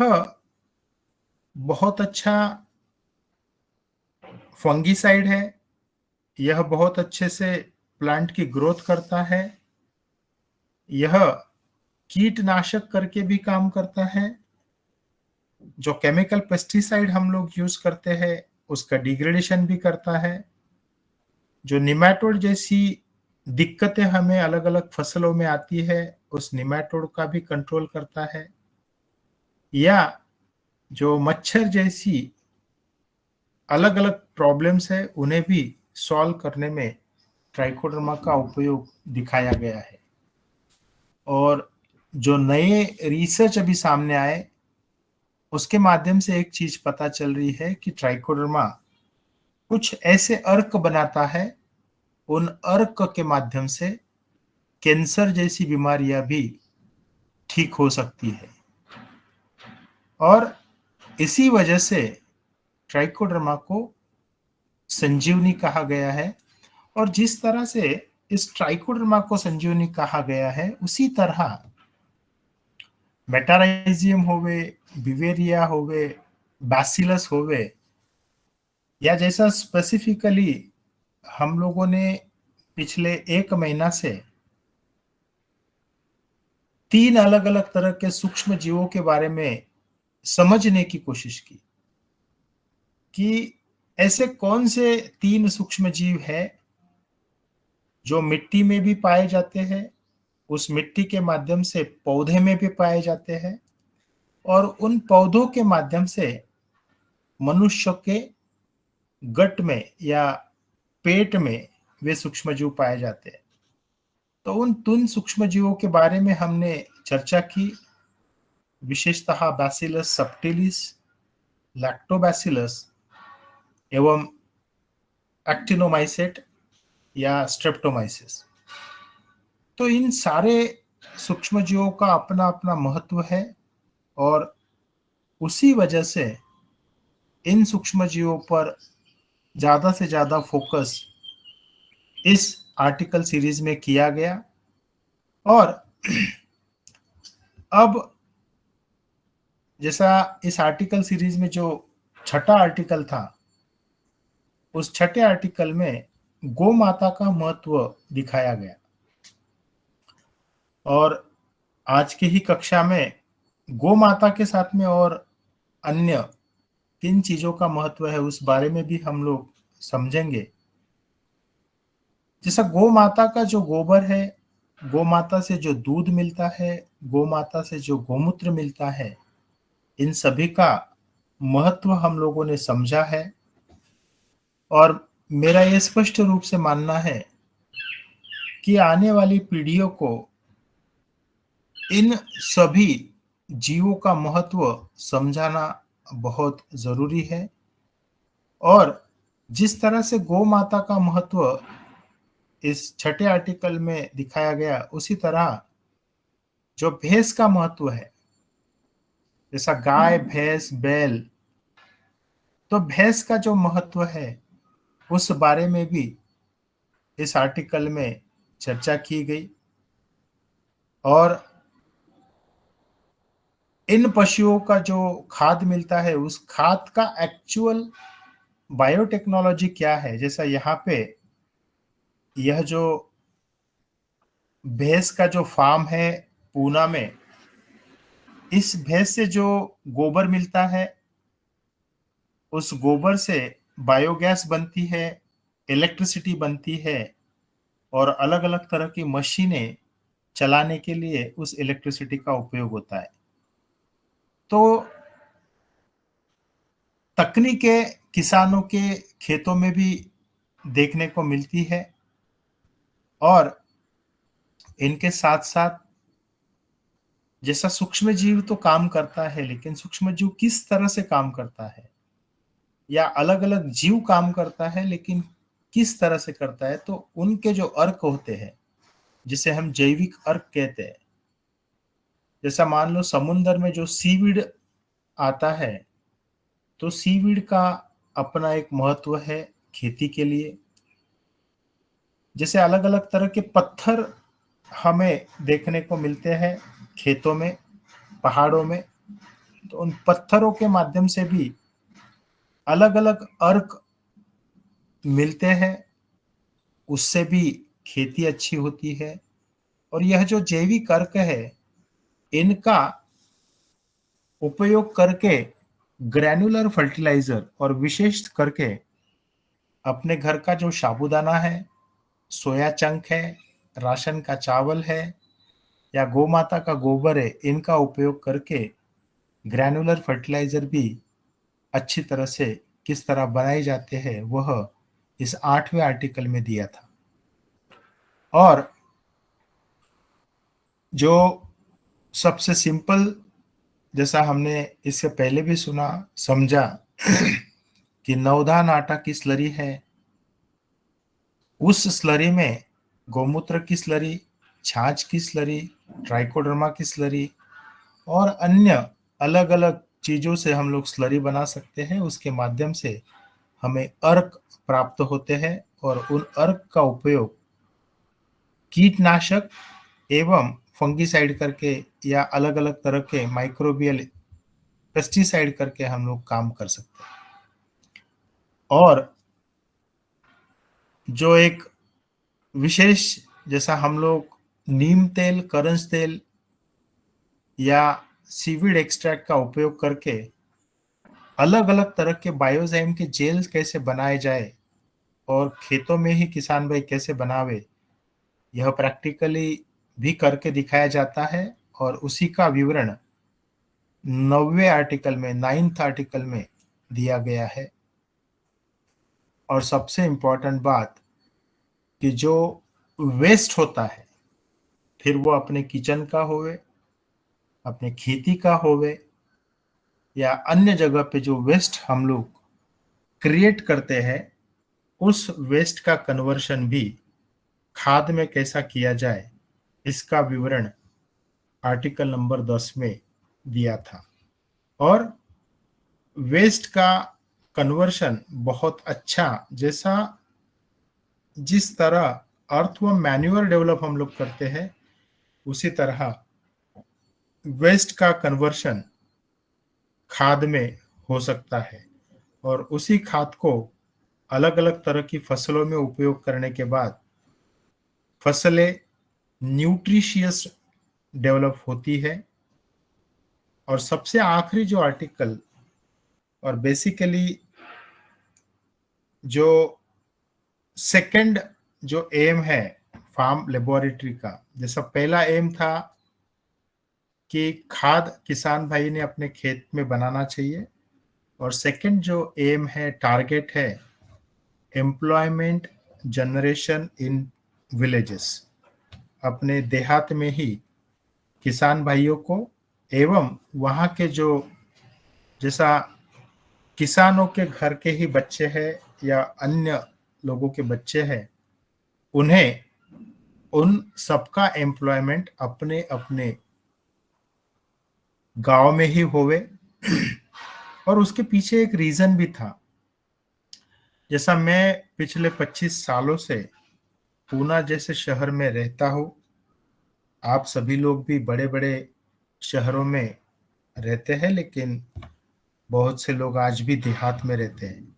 बहुत अच्छा फंगीसाइड है, यह बहुत अच्छे से प्लांट की ग्रोथ करता है, यह कीटनाशक करके भी काम करता है, जो केमिकल पेस्टिसाइड हम लोग यूज करते हैं उसका डिग्रेडेशन भी करता है, जो निमेटोड जैसी दिक्कतें हमें अलग अलग फसलों में आती है उस निमेटोड का भी कंट्रोल करता है, या जो मच्छर जैसी अलग अलग प्रॉब्लम्स है उन्हें भी सॉल्व करने में ट्राइकोडर्मा का उपयोग दिखाया गया है। और जो नए रिसर्च अभी सामने आए उसके माध्यम से एक चीज पता चल रही है कि ट्राइकोडर्मा कुछ ऐसे अर्क बनाता है, उन अर्क के माध्यम से कैंसर जैसी बीमारियां भी ठीक हो सकती है। और इसी वजह से ट्राइकोडर्मा को संजीवनी कहा गया है। और जिस तरह से इस ट्राइकोडर्मा को संजीवनी कहा गया है, उसी तरह मेटाराइजियम होवे, बिवेरिया होवे, बैसिलस होवे, या जैसा स्पेसिफिकली हम लोगों ने पिछले 1 महीना से 3 अलग अलग तरह के सूक्ष्म जीवों के बारे में समझने की कोशिश की कि ऐसे कौन से 3 सूक्ष्म जीव है जो मिट्टी में भी पाए जाते हैं, उस मिट्टी के माध्यम से पौधे में भी पाए जाते हैं, और उन पौधों के माध्यम से मनुष्य के गट में या पेट में वे सूक्ष्म जीव पाए जाते हैं। तो उन 3 सूक्ष्म जीवों के बारे में हमने चर्चा की, विशेषतः बैसिलस सबटिलिस, लैक्टोबैसिलस एवं एक्टिनोमाइसेट या स्ट्रेप्टोमाइसिस। तो इन सारे सूक्ष्म जीवों का अपना अपना महत्व है, और उसी वजह से इन सूक्ष्म जीवों पर ज्यादा से ज्यादा फोकस इस आर्टिकल सीरीज में किया गया। और अब जैसा इस आर्टिकल सीरीज में जो 6ठा आर्टिकल था, उस 6ठे आर्टिकल में गौ माता का महत्व दिखाया गया। और आज की ही कक्षा में गौ माता के साथ में और अन्य किन चीजों का महत्व है उस बारे में भी हम लोग समझेंगे। जैसा गौ माता का जो गोबर है, गौ माता से जो दूध मिलता है, गौ माता से जो गोमूत्र मिलता है, इन सभी का महत्व हम लोगों ने समझा है। और मेरा ये स्पष्ट रूप से मानना है कि आने वाली पीढ़ियों को इन सभी जीवों का महत्व समझाना बहुत जरूरी है। और जिस तरह से गौ माता का महत्व इस छठे आर्टिकल में दिखाया गया, उसी तरह जो भैंस का महत्व है, जैसा गाय, भैंस, बैल, तो भैंस का जो महत्व है उस बारे में भी इस आर्टिकल में चर्चा की गई। और इन पशुओं का जो खाद मिलता है, उस खाद का एक्चुअल बायोटेक्नोलॉजी क्या है। जैसा यहाँ पे यह जो भैंस का जो फार्म है पूना में, इस भैंस से जो गोबर मिलता है, उस गोबर से बायोगैस बनती है, इलेक्ट्रिसिटी बनती है, और अलग अलग तरह की मशीनें चलाने के लिए उस इलेक्ट्रिसिटी का उपयोग होता है। तो तकनीकें किसानों के खेतों में भी देखने को मिलती है, और इनके साथ साथ जैसा सूक्ष्म जीव तो काम करता है, लेकिन सूक्ष्म जीव किस तरह से काम करता है, या अलग अलग जीव काम करता है लेकिन किस तरह से करता है, तो उनके जो अर्क होते हैं, जिसे हम जैविक अर्क कहते हैं। जैसा मान लो समुद्र में जो सीवीड आता है, तो सीवीड का अपना एक महत्व है खेती के लिए। जैसे अलग अलग तरह के पत्थर हमें देखने को मिलते हैं खेतों में, पहाड़ों में, तो उन पत्थरों के माध्यम से भी अलग अलग अर्क मिलते हैं, उससे भी खेती अच्छी होती है। और यह जो जैविक अर्क है, इनका उपयोग करके ग्रैनुलर फर्टिलाइजर और विशेष करके अपने घर का जो साबूदाना है, सोया चंक है, राशन का चावल है, या गौ माता का गोबर है, इनका उपयोग करके ग्रैनुलर फर्टिलाइजर भी अच्छी तरह से किस तरह बनाए जाते हैं, वह इस 8वें आर्टिकल में दिया था। और जो सबसे सिंपल, जैसा हमने इससे पहले भी सुना समझा कि नवधान आटा की स्लरी है, उस स्लरी में गौमूत्र की स्लरी, छाछ की स्लरी, ट्राइकोडर्मा की स्लरी और अन्य अलग अलग चीजों से हम लोग स्लरी बना सकते हैं। उसके माध्यम से हमें अर्क प्राप्त होते हैं, और उन अर्क का उपयोग कीटनाशक एवं फंगिसाइड करके या अलग अलग तरह के माइक्रोबियल पेस्टिसाइड करके हम लोग काम कर सकते हैं। और जो एक विशेष, जैसा हम लोग नीम तेल, करंज तेल या सीवीड एक्सट्रैक्ट का उपयोग करके अलग अलग तरह के बायोजाइम के जेल्स कैसे बनाए जाए और खेतों में ही किसान भाई कैसे बनावे, यह प्रैक्टिकली भी करके दिखाया जाता है। और उसी का विवरण 9वें आर्टिकल में, 9th आर्टिकल में दिया गया है। और सबसे इंपॉर्टेंट बात कि जो वेस्ट होता है, फिर वो अपने किचन का होवे, अपने खेती का होवे, या अन्य जगह पे जो वेस्ट हम लोग क्रिएट करते हैं, उस वेस्ट का कन्वर्शन भी खाद में कैसा किया जाए, इसका विवरण आर्टिकल नंबर 10 में दिया था। और वेस्ट का कन्वर्शन बहुत अच्छा, जैसा जिस तरह अर्थवर्म मैन्यूअर डेवलप हम लोग करते हैं, उसी तरह वेस्ट का कन्वर्शन खाद में हो सकता है। और उसी खाद को अलग अलग तरह की फसलों में उपयोग करने के बाद फसलें न्यूट्रिशियस डेवलप होती है, और सबसे आखिरी जो आर्टिकल और बेसिकली जो सेकंड जो एम है फार्म लेबोरेटरी का, जैसा पहला एम था कि खाद किसान भाई ने अपने खेत में बनाना चाहिए, और सेकंड जो एम है, टारगेट है, एम्प्लॉयमेंट जनरेशन इन विलेजेस, अपने देहात में ही किसान भाइयों को एवं वहाँ के जो जैसा किसानों के घर के ही बच्चे हैं या अन्य लोगों के बच्चे हैं, उन्हें उन सबका एम्प्लॉयमेंट अपने अपने गांव में ही होवे। और उसके पीछे एक रीजन भी था। जैसा मैं पिछले 25 सालों से पूना जैसे शहर में रहता हूँ, आप सभी लोग भी बड़े बड़े शहरों में रहते हैं, लेकिन बहुत से लोग आज भी देहात में रहते हैं।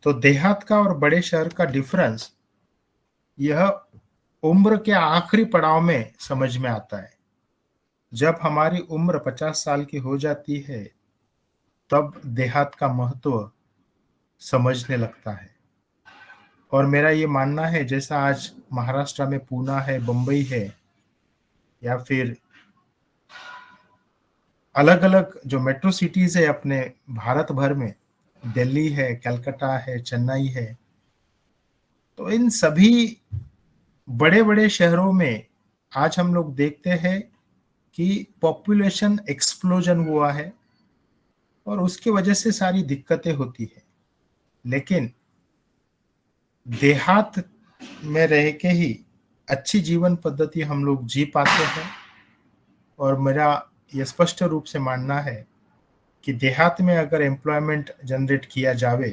तो देहात का और बड़े शहर का डिफरेंस यह उम्र के आखिरी पड़ाव में समझ में आता है। जब हमारी उम्र 50 साल की हो जाती है, तब देहात का महत्व समझने लगता है। और मेरा ये मानना है, जैसा आज महाराष्ट्र में पूना है, बम्बई है, या फिर अलग अलग जो मेट्रो सिटीज है अपने भारत भर में, दिल्ली है, कलकत्ता है, चेन्नई है, तो इन सभी बड़े बड़े शहरों में आज हम लोग देखते हैं कि पॉपुलेशन एक्सप्लोजन हुआ है और उसकी वजह से सारी दिक्कतें होती है। लेकिन देहात में रह के ही अच्छी जीवन पद्धति हम लोग जी पाते हैं। और मेरा यह स्पष्ट रूप से मानना है कि देहात में अगर एम्प्लॉयमेंट जनरेट किया जावे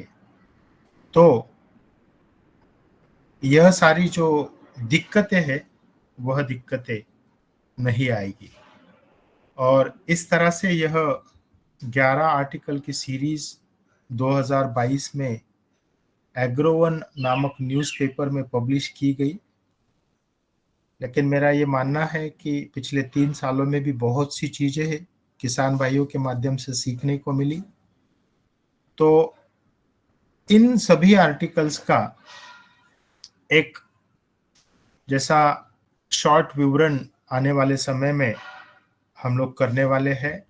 तो यह सारी जो दिक्कतें हैं वह दिक्कतें नहीं आएगी। और इस तरह से यह 11 आर्टिकल की सीरीज 2022 में एग्रोवन नामक न्यूज़पेपर में पब्लिश की गई। लेकिन मेरा ये मानना है कि पिछले 3 सालों में भी बहुत सी चीजें हैं किसान भाइयों के माध्यम से सीखने को मिली। तो इन सभी आर्टिकल्स का एक जैसा शॉर्ट विवरण आने वाले समय में हम लोग करने वाले हैं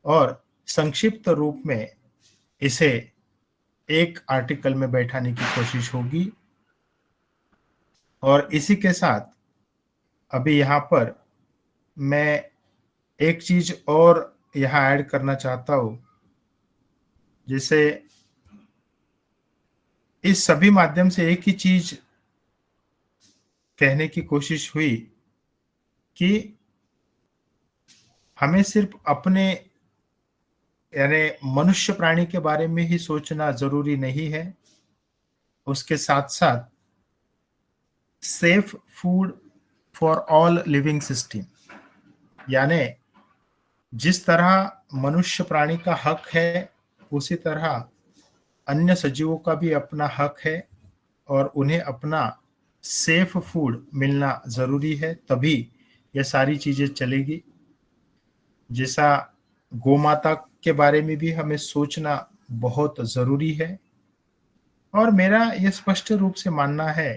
और संक्षिप्त रूप में इसे एक आर्टिकल में बैठाने की कोशिश होगी। और इसी के साथ अभी यहाँ पर मैं एक चीज और यहाँ ऐड करना चाहता हूँ, जिसे इस सभी माध्यम से एक ही चीज कहने की कोशिश हुई कि हमें सिर्फ अपने यानी मनुष्य प्राणी के बारे में ही सोचना जरूरी नहीं है, उसके साथ साथ safe food for all living system, यानी जिस तरह मनुष्य प्राणी का हक है उसी तरह अन्य सजीवों का भी अपना हक है और उन्हें अपना सेफ फूड मिलना जरूरी है, तभी ये सारी चीजें चलेगी। जैसा गोमाता के बारे में भी हमें सोचना बहुत जरूरी है। और मेरा यह स्पष्ट रूप से मानना है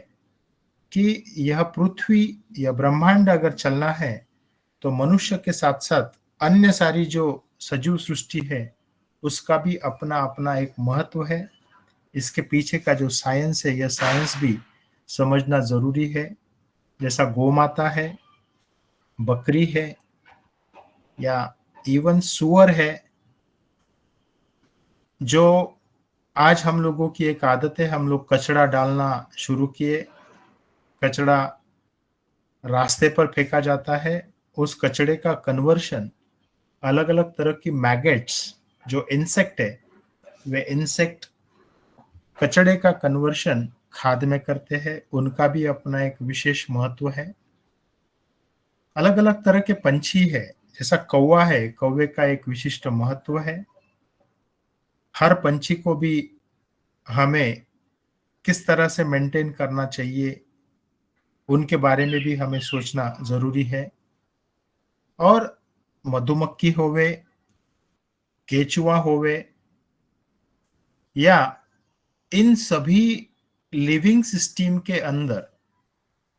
कि यह पृथ्वी या ब्रह्मांड अगर चलना है तो मनुष्य के साथ साथ अन्य सारी जो सजीव सृष्टि है उसका भी अपना अपना एक महत्व है। इसके पीछे का जो साइंस है, यह साइंस भी समझना जरूरी है। जैसा गोमाता है, बकरी है, या इवन सुअर है, जो आज हम लोगों की एक आदत है, हम लोग कचरा डालना शुरू किए, कचरा रास्ते पर फेंका जाता है, उस कचड़े का कन्वर्शन अलग अलग तरह की मैगेट्स जो इंसेक्ट है, वे इंसेक्ट कचड़े का कन्वर्शन खाद में करते हैं, उनका भी अपना एक विशेष महत्व है। अलग अलग तरह के पंछी है, जैसा कौवा है, कौवे का एक विशिष्ट महत्व है। हर पंछी को भी हमें किस तरह से मेंटेन करना चाहिए उनके बारे में भी हमें सोचना जरूरी है। और मधुमक्खी होवे, केचुआ होवे, या इन सभी लिविंग सिस्टम के अंदर,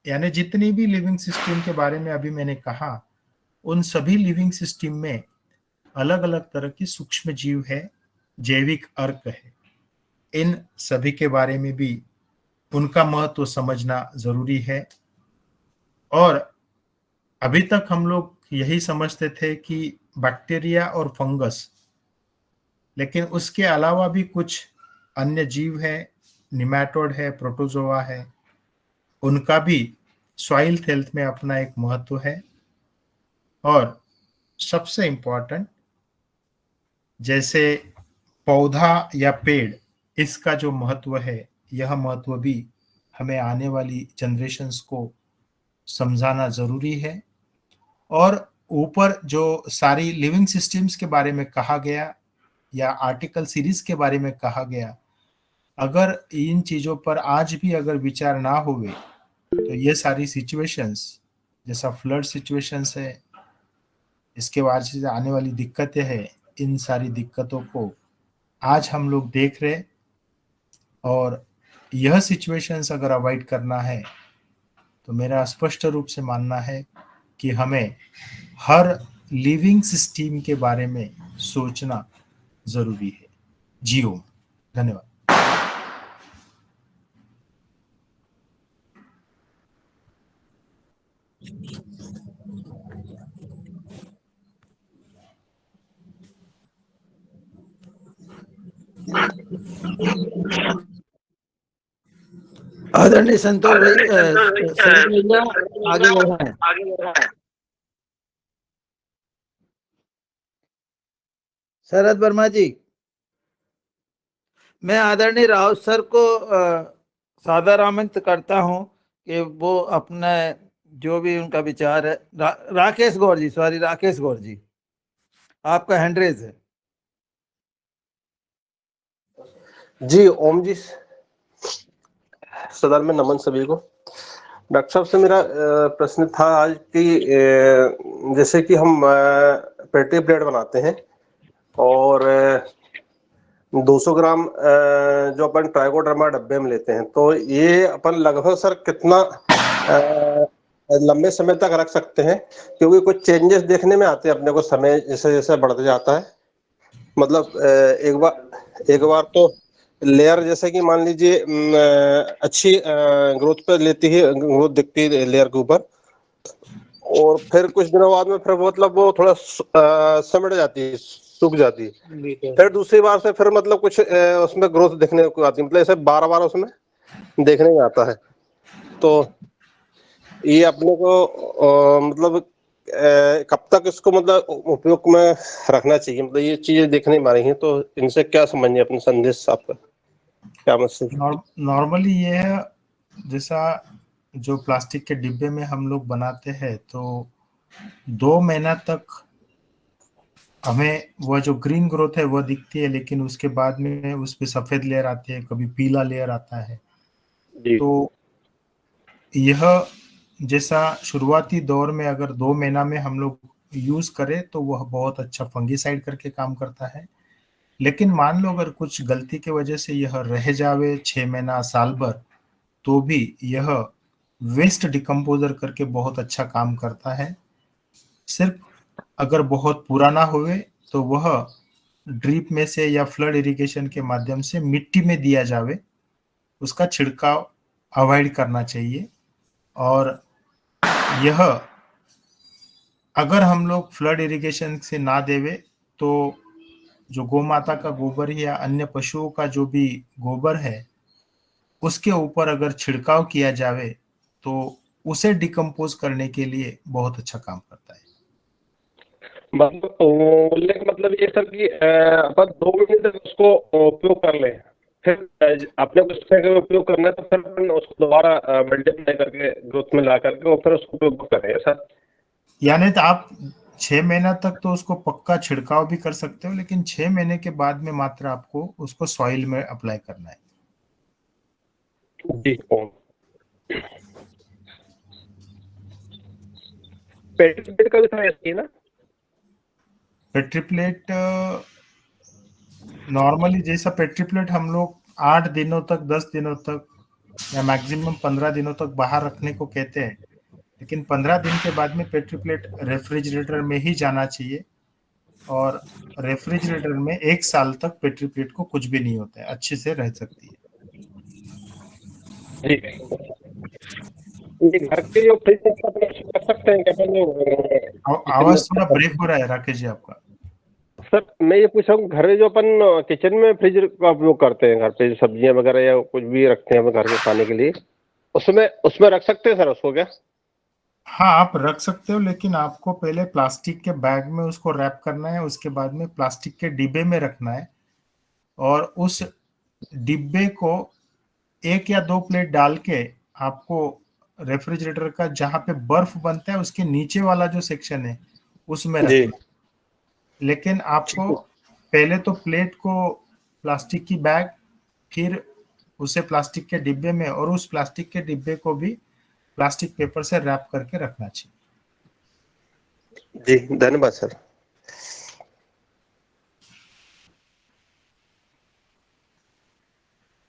यानी जितनी भी लिविंग सिस्टम के बारे में अभी मैंने कहा, उन सभी लिविंग सिस्टम में अलग अलग तरह की सूक्ष्म जीव है, जैविक अर्क है। इन सभी के बारे में भी उनका महत्व समझना जरूरी है। और अभी तक हम लोग यही समझते थे कि बैक्टीरिया और फंगस, लेकिन उसके अलावा भी कुछ अन्य जीव है, निमैटोड है, प्रोटोजोआ है, उनका भी सॉइल हेल्थ में अपना एक महत्व है। और सबसे इम्पोर्टेंट, जैसे पौधा या पेड़, इसका जो महत्व है, यह महत्व भी हमें आने वाली जनरेशन्स को समझाना जरूरी है। और ऊपर जो सारी लिविंग सिस्टम्स के बारे में कहा गया या आर्टिकल सीरीज के बारे में कहा गया, अगर इन चीजों पर आज भी अगर विचार ना हुए तो ये सारी सिचुएशंस, जैसा फ्लड सिचुएशंस है, इसके बाद से आने वाली दिक्कतें हैं, इन सारी दिक्कतों को आज हम लोग देख रहे। और यह सिचुएशंस अगर अवॉइड करना है तो मेरा स्पष्ट रूप से मानना है कि हमें हर लिविंग सिस्टम के बारे में सोचना जरूरी है। जी ओम, धन्यवाद। आदरणीय संतोष भाई, शरद भैया आगे बढ़ाएं। शरद वर्मा जी, मैं आदरणीय राउत सर को सादर आमंत्रित करता हूं कि वो अपना जो भी उनका विचार है। राकेश गौर जी, सॉरी, राकेश गौर जी, आपका हैंड रेज है। जी ओम जी, सदन में नमन सभी को। डॉक्टर साहब से मेरा प्रश्न था आज कि जैसे कि हम पेटी प्लेट बनाते हैं और 200 ग्राम जो अपन ट्राइकोडर्मा डब्बे में लेते हैं, तो ये अपन लगभग सर कितना लंबे समय तक रख सकते हैं? क्योंकि कुछ चेंजेस देखने में आते हैं अपने को समय जैसे जैसे बढ़ते जाता है। मतलब एक बार तो लेयर जैसे कि मान लीजिए अच्छी ग्रोथ पे लेती है, ग्रोथ दिखती है लेयर के ऊपर, और फिर कुछ दिनों बाद में फिर मतलब वो थोड़ा सिमट जाती है, सूख जाती है। फिर दूसरी बार से फिर मतलब कुछ उसमें ग्रोथ देखने को आती है, मतलब ऐसे 12 बार उसमें देखने में आता है। तो ये अपने को मतलब कब तक इसको मतलब उपयोग में रखना चाहिए? मतलब ये चीजें देखने में आ रही हैं, तो इनसे क्या समझिए अपने संदेश आपका क्या मैसेज? नॉर्मली ये है, जैसा जो प्लास्टिक के डिब्बे में हम लोग बनाते हैं, तो 2 महीना तक हमें वह जो ग्रीन ग्रोथ है वह दिखती है, लेकिन उसके बाद में उस पे सफेद लेयर आती है, कभी पीला लेयर आता है। तो यह जैसा शुरुआती दौर में अगर 2 महीना में हम लोग यूज करें तो वह बहुत अच्छा फंगीसाइड करके काम करता है। लेकिन मान लो अगर कुछ गलती की वजह से यह रह जावे 6 महीना, साल भर, तो भी यह वेस्ट डिकम्पोजर करके बहुत अच्छा काम करता है। सिर्फ अगर बहुत पुराना हुए तो वह ड्रिप में से या फ्लड इरिगेशन के माध्यम से मिट्टी में दिया जावे, उसका छिड़काव अवॉइड करना चाहिए। और यह अगर हम लोग फ्लड इरिगेशन से ना देवे तो जो गौ माता का गोबर या अन्य पशुओं का जो भी गोबर है, उसके ऊपर अगर छिड़काव किया जावे तो उसे डिकम्पोज करने के लिए बहुत अच्छा काम करता है। मतलब बोलने का मतलब ये सर कि अपन 2 महीने तक उसको उपयोग कर लें, फिर अपने को उसका उपयोग करना है तो फिर अपन उसको दोबारा मल्टीप्लाई करके ग्रोथ में ला करके और फिर उसको उपयोग करें सर। यानी तो आप 6 महीना तक तो उसको पक्का छिड़काव भी कर सकते हो, लेकिन 6 महीने के बाद में मात्र आपको उसको सॉइल में अप्लाई करना है। जी ओम। पेट का भी था ऐसे ही ना? पेट्री प्लेट नॉर्मली जैसा पेट्री प्लेट हम लोग 8 दिनों तक 10 दिनों तक या मैक्सिमम 15 दिनों तक बाहर रखने को कहते हैं, लेकिन 15 दिन के बाद में पेट्री प्लेट रेफ्रिजरेटर में ही जाना चाहिए और रेफ्रिजरेटर में 1 साल तक पेट्री प्लेट को कुछ भी नहीं होता है, अच्छे से रह सकती है। ये घर के जो फ्रिज कर सकते हैं क्या? आवाज थोड़ा ब्रेक हो रहा है राकेश जी आपका। सर मैं ये पूछ रहा हूँ, घर में जो अपन किचन में फ्रिज का उपयोग करते हैं, घर पे सब्जियां वगैरह या कुछ भी रखते हैं घर के खाने के लिए, उसमें रख सकते हैं सर उसको क्या? हाँ आप रख सकते हो, लेकिन आपको पहले प्लास्टिक के बैग में उसको रैप करना है, उसके बाद में प्लास्टिक के डिब्बे में रखना है और उस डिब्बे को 1 या 2 प्लेट डाल के आपको रेफ्रिजरेटर का जहां पे बर्फ बनता है उसके नीचे वाला जो सेक्शन है उसमें रखना। लेकिन आपको पहले तो प्लेट को प्लास्टिक की बैग, फिर उसे प्लास्टिक के डिब्बे में और उस प्लास्टिक के डिब्बे को भी प्लास्टिक पेपर से रैप करके रखना चाहिए। जी धन्यवाद सर।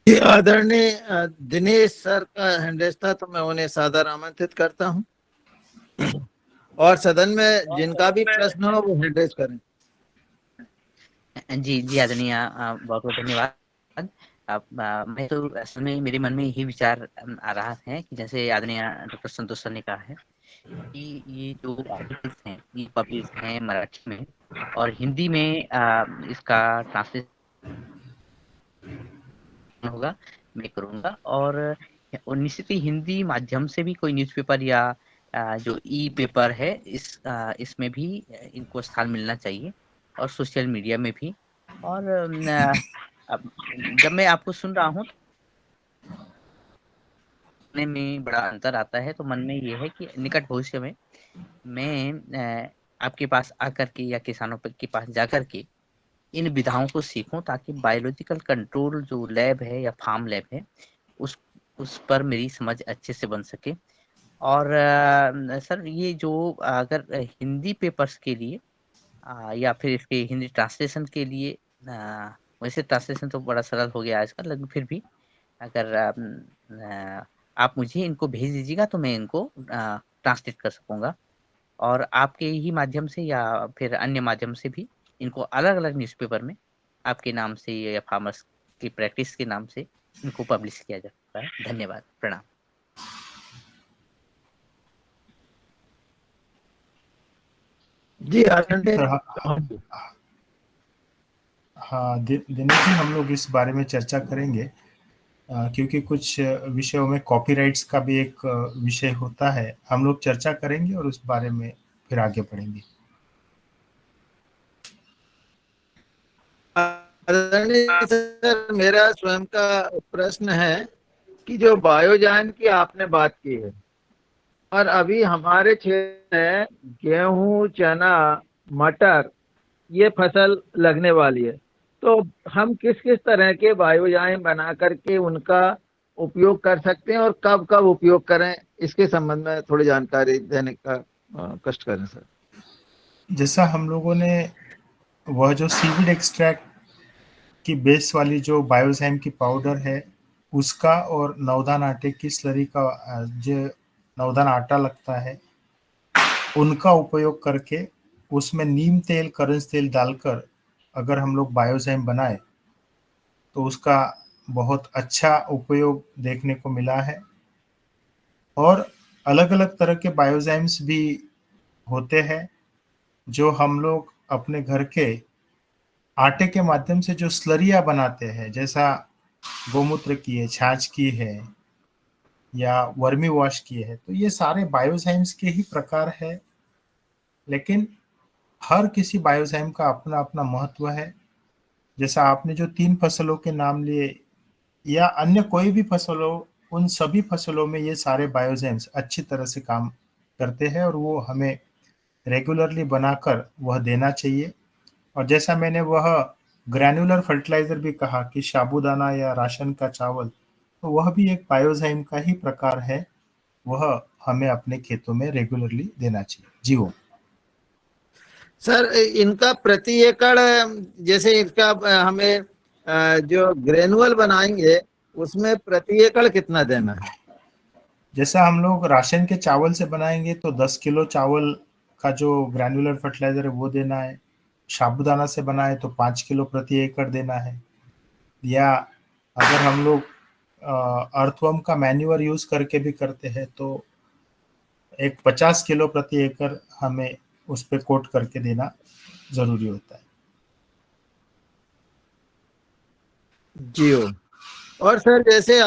आदरणीय दिनेश सर का हैंड था, तो मैं उन्हें सादर आमंत्रित करता हूं और सदन में जिनका भी प्रश्न हो वो हैंड रेज करें। जी जी आदरणीय, बहुत बहुत धन्यवाद। मैं तो असल में मेरे मन में यही विचार आ रहा है कि जैसे आदरणीय डॉक्टर संतोष सर ने कहा है कि ये जो आर्टिकल्स हैं ये पब्लिश हैं मराठी में और हिंदी में इसका ट्रांसलेशन होगा, मैं करूँगा और निश्चित ही हिंदी माध्यम से भी कोई न्यूज़पेपर या जो ई पेपर है इसमें भी इनको स्थान मिलना चाहिए और सोशल मीडिया में भी। और अब जब मैं आपको सुन रहा हूँ में बड़ा अंतर आता है, तो मन में ये है कि निकट भविष्य में मैं आपके पास आकर के या किसानों के पास जाकर के इन विधाओं को सीखूं ताकि बायोलॉजिकल कंट्रोल जो लैब है या फार्म लैब है उस पर मेरी समझ अच्छे से बन सके। और सर ये जो अगर हिंदी पेपर्स के लिए या फिर इसके हिंदी ट्रांसलेशन के लिए, वैसे ट्रांसलेशन तो बड़ा सरल हो गया आजकल, लेकिन फिर भी अगर आप मुझे इनको भेज दीजिएगा तो मैं इनको ट्रांसलेट कर सकूंगा और आपके ही माध्यम से या फिर अन्य माध्यम से भी इनको अलग अलग न्यूज़पेपर में आपके नाम से या फार्मर्स की प्रैक्टिस के नाम से इनको पब्लिश किया जा सकता है। धन्यवाद, प्रणाम। जी हाँ दिनेश जी, हम लोग इस बारे में चर्चा करेंगे क्योंकि कुछ विषयों में कॉपीराइट्स का भी एक विषय होता है, हम लोग चर्चा करेंगे और उस बारे में फिर आगे बढ़ेंगे। सर मेरा स्वयं का प्रश्न है कि जो बायोजान की आपने बात की है और अभी हमारे क्षेत्र में गेहूं, चना, मटर ये फसल लगने वाली है, तो हम किस किस तरह के बायोजान बना करके उनका उपयोग कर सकते हैं और कब कब उपयोग करें, इसके संबंध में थोड़ी जानकारी देने का कष्ट करें सर। जैसा हम लोगों ने वह जो सीविड एक्सट्रैक्ट की बेस वाली जो बायोजाइम की पाउडर है उसका और नवधान आटे की स्लरी का जो नवधान आटा लगता है उनका उपयोग करके उसमें नीम तेल, करंज तेल डालकर अगर हम लोग बायोजाइम बनाए तो उसका बहुत अच्छा उपयोग देखने को मिला है। और अलग अलग तरह के बायोजाइम्स भी होते हैं जो हम लोग अपने घर के आटे के माध्यम से जो स्लरिया बनाते हैं, जैसा गोमूत्र की है, छाछ की है या वर्मी वॉश की है, तो ये सारे बायोजाइम्स के ही प्रकार है, लेकिन हर किसी बायोजाइम का अपना अपना महत्व है। जैसा आपने जो 3 फसलों के नाम लिए या अन्य कोई भी फसल हो, उन सभी फसलों में ये सारे बायोजाइम्स अच्छी तरह से काम करते हैं और वो हमें रेगुलरली बनाकर वह देना चाहिए। और जैसा मैंने वह ग्रैन्युलर फर्टिलाइजर भी कहा कि साबूदाना या राशन का चावल, तो वह भी एक बायोजाइम का ही प्रकार है, वह हमें अपने खेतों में रेगुलरली देना चाहिए। जी वो सर इनका प्रति एकड़ जैसे इसका हमें जो ग्रेनुअल बनाएंगे उसमें प्रति एकड़ कितना देना है? जैसा हम लोग राशन के चावल से बनाएंगे तो 10 किलो चावल का जो ग्रैन्युलर फर्टिलाइजर है वो देना है। साबूदाना से बनाए तो 5 किलो प्रति एकड़ देना है। या अगर हम लोग अर्थवर्म का मैन्यूअर यूज करके भी करते हैं तो एक 50 किलो प्रति एकड़ हमें उस पे कोट करके देना जरूरी होता है। जी और सर जैसे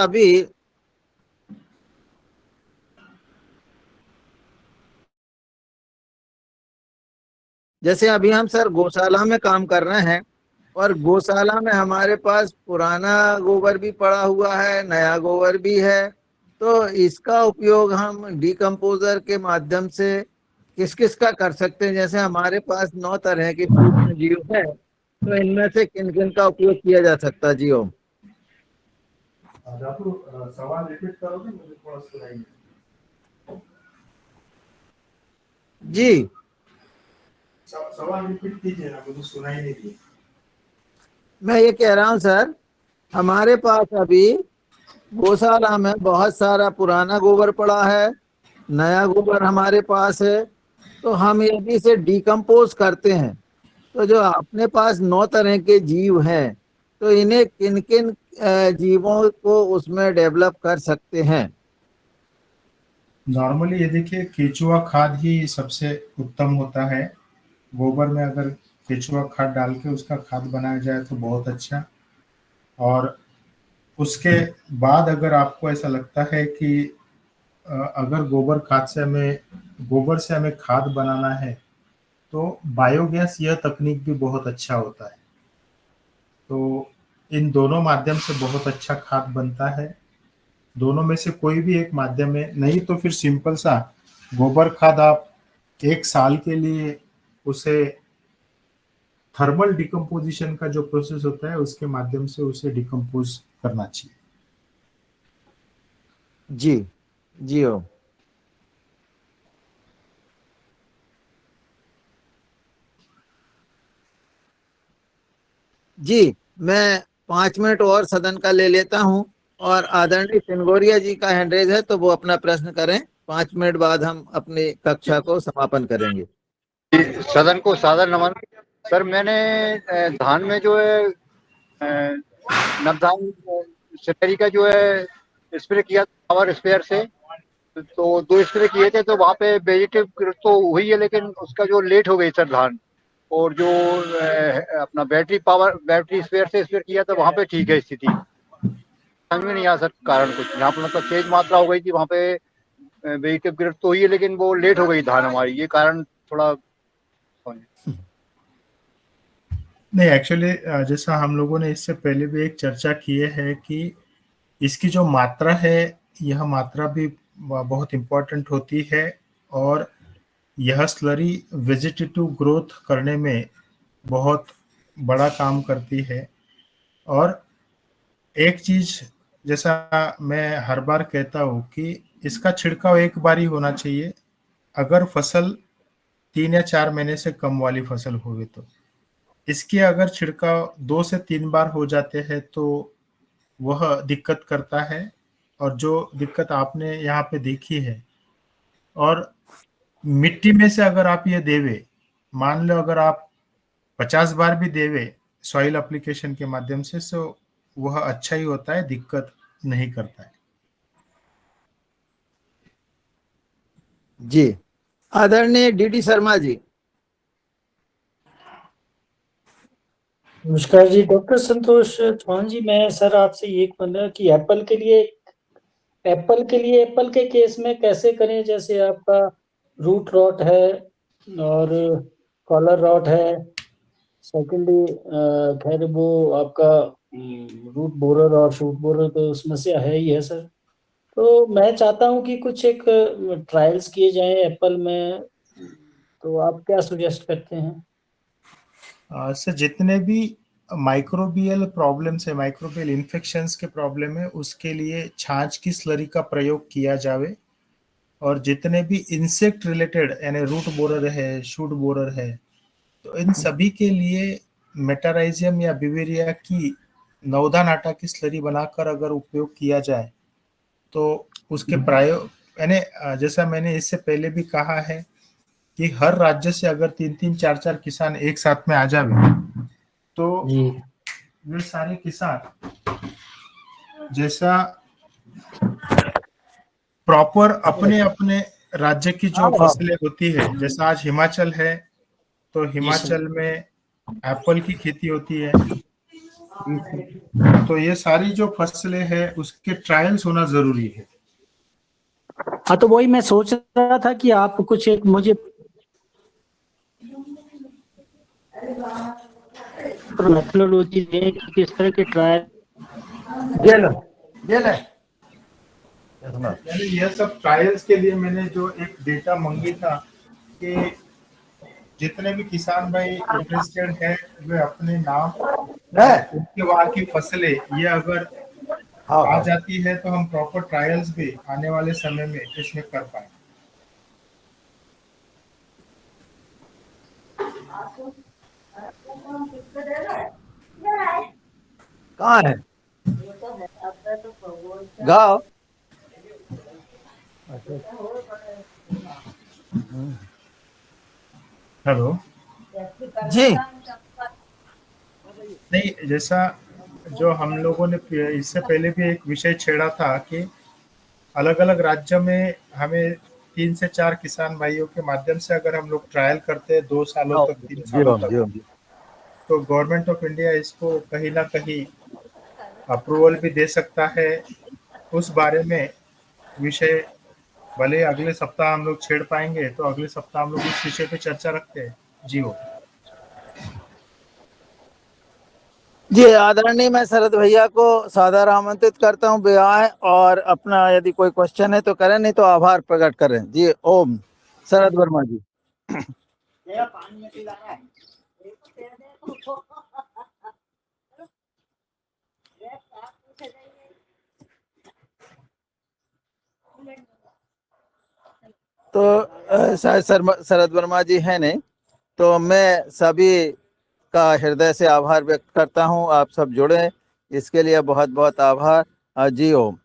अभी हम सर गौशाला में काम कर रहे हैं और गौशाला में हमारे पास पुराना गोबर भी पड़ा हुआ है, नया गोबर भी है, तो इसका उपयोग हम डिकम्पोजर के माध्यम से किस किस का कर सकते हैं? जैसे हमारे पास 9 तरह के सूक्ष्म जीव है, तो इनमें से किन किन का उपयोग किया जा सकता है? जी ओम। सवाल रिपीट करोगे, मुझे थोड़ा सुनाई नहीं। जी सवाल रिपीट कीजिए ना, मुझे सुनाई नहीं दी। मैं ये कह रहा हूँ सर, हमारे पास अभी गौशाला में बहुत सारा पुराना गोबर पड़ा है, नया गोबर हमारे पास है, तो हम यदि इसे डिकम्पोज करते हैं तो जो अपने पास 9 तरह के जीव हैं, तो इन्हें किन किन जीवों को उसमें डेवलप कर सकते हैं? नॉर्मली ये देखिए केचुआ खाद ही सबसे उत्तम होता है। गोबर में अगर केचुआ खाद डाल के उसका खाद बनाया जाए तो बहुत अच्छा। और उसके बाद अगर आपको ऐसा लगता है कि अगर गोबर से हमें खाद बनाना है तो बायोगैस यह तकनीक भी बहुत अच्छा होता है। तो इन दोनों माध्यम से बहुत अच्छा खाद बनता है। दोनों में से कोई भी एक माध्यम में, नहीं तो फिर सिंपल सा गोबर खाद आप 1 साल के लिए उसे थर्मल डिकम्पोजिशन का जो प्रोसेस होता है उसके माध्यम से उसे डिकम्पोज करना चाहिए। जी हो। जी मैं 5 मिनट और सदन का ले लेता हूं और आदरणीय सिंगोरिया जी का हैंड रेज है तो वो अपना प्रश्न करें। 5 मिनट बाद हम अपनी कक्षा को समापन करेंगे। सदन को सादर नमन। सर मैंने धान में जो है नवधान स्प्रे का जो है स्प्रे किया पावर स्प्रेयर से, तो 2 स्प्रे किए थे, तो वहाँ पे वेजिटेटिव ग्रोथ तो हुई है, लेकिन उसका जो लेट हो गई सर धान। और जो अपना बैटरी स्प्रेयर से स्प्रे किया था वहाँ पे ठीक है स्थिति। समझ में नहीं आया सर कारण कुछ, यहाँ पे मतलब तेज मात्रा हो गई थी, वहाँ पे वेजिटेटिव ग्रोथ तो हुई है लेकिन वो लेट हो गई धान हमारी, ये कारण थोड़ा नहीं। एक्चुअली जैसा हम लोगों ने इससे पहले भी एक चर्चा की है कि इसकी जो मात्रा है, यह मात्रा भी बहुत इम्पोर्टेंट होती है और यह स्लरी वेजिटेटिव ग्रोथ करने में बहुत बड़ा काम करती है। और एक चीज जैसा मैं हर बार कहता हूँ कि इसका छिड़काव एक बार ही होना चाहिए। अगर फसल 3 या 4 महीने से कम वाली फसल होगी तो इसके अगर छिड़काव 2 से 3 बार हो जाते हैं तो वह दिक्कत करता है। और जो दिक्कत आपने यहाँ पे देखी है, और मिट्टी में से अगर आप ये देवे, मान लो अगर आप 50 बार भी देवे सॉइल एप्लीकेशन के माध्यम से, तो वह अच्छा ही होता है, दिक्कत नहीं करता है। जी आदरणीय डीडी शर्मा जी। नमस्कार जी, डॉक्टर संतोष चौहान जी। मैं सर आपसे ये कहूँगा कि एप्पल के केस में कैसे करें? जैसे आपका रूट रॉट है और कॉलर रॉट है, सेकेंडली खैर वो आपका रूट बोरर और शूट बोरर तो उसमें से है ही है सर। तो मैं चाहता हूँ कि कुछ एक ट्रायल्स किए जाएं एप्पल में, तो आप क्या सुजेस्ट करते हैं? सर जितने भी माइक्रोबियल प्रॉब्लम्स है, माइक्रोबियल इन्फेक्शंस के प्रॉब्लम है, उसके लिए छाछ की स्लरी का प्रयोग किया जावे। और जितने भी इंसेक्ट रिलेटेड यानी रूट बोरर है, शूट बोरर है, तो इन सभी के लिए मेटाराइजियम या बिवेरिया की नवधा नाटा की स्लरी बनाकर अगर उपयोग किया जाए तो उसके यानी जैसा मैंने इससे पहले भी कहा है कि हर राज्य से अगर 3-3, 4-4 किसान एक साथ में आ जावे तो वे सारे किसान जैसा प्रॉपर अपने अपने राज्य की जो फसलें होती है, जैसा आज हिमाचल है तो हिमाचल में एप्पल की खेती होती है, तो ये सारी जो फसलें हैं उसके ट्रायल्स होना जरूरी है। हाँ, तो वही मैं सोच रहा था कि आप कुछ एक मुझे मेथोडोलॉजी दें कि किस तरह के ट्रायल यानी यह सब ट्रायल्स के लिए मैंने जो एक डेटा मांगी था कि जितने भी किसान भाई इंटरेस्टेड है वे अपने नाम उनके वहां की फसलें ये अगर आ जाती है तो हम प्रॉपर ट्रायल्स भी आने वाले समय में इसमें कर पाए। कहाँ है गाँव? हेलो जी। नहीं, जैसा जो हम लोगों ने इससे पहले भी एक विषय छेड़ा था कि अलग अलग राज्य में हमें 3 से 4 किसान भाइयों के माध्यम से अगर हम लोग ट्रायल करते हैं 2 सालों तक 3 सालों तक तो गवर्नमेंट ऑफ इंडिया इसको कहीं ना कहीं अप्रूवल भी दे सकता है। उस बारे में विषय भले अगले सप्ताह हम लोग छेड़ पाएंगे तो अगले सप्ताह हम लोग इस विषय पे चर्चा रखते हैं। जी आदरणीय, मैं शरद भैया को सादर आमंत्रित करता हूँ ब्याह और अपना यदि कोई क्वेश्चन है तो करें, नहीं तो आभार प्रकट करें। जी ओम। शरद वर्मा जी। तो शायद शरद वर्मा जी है नहीं, तो मैं सभी का हृदय से आभार व्यक्त करता हूं। आप सब जुड़े इसके लिए बहुत बहुत आभार। जी ओम।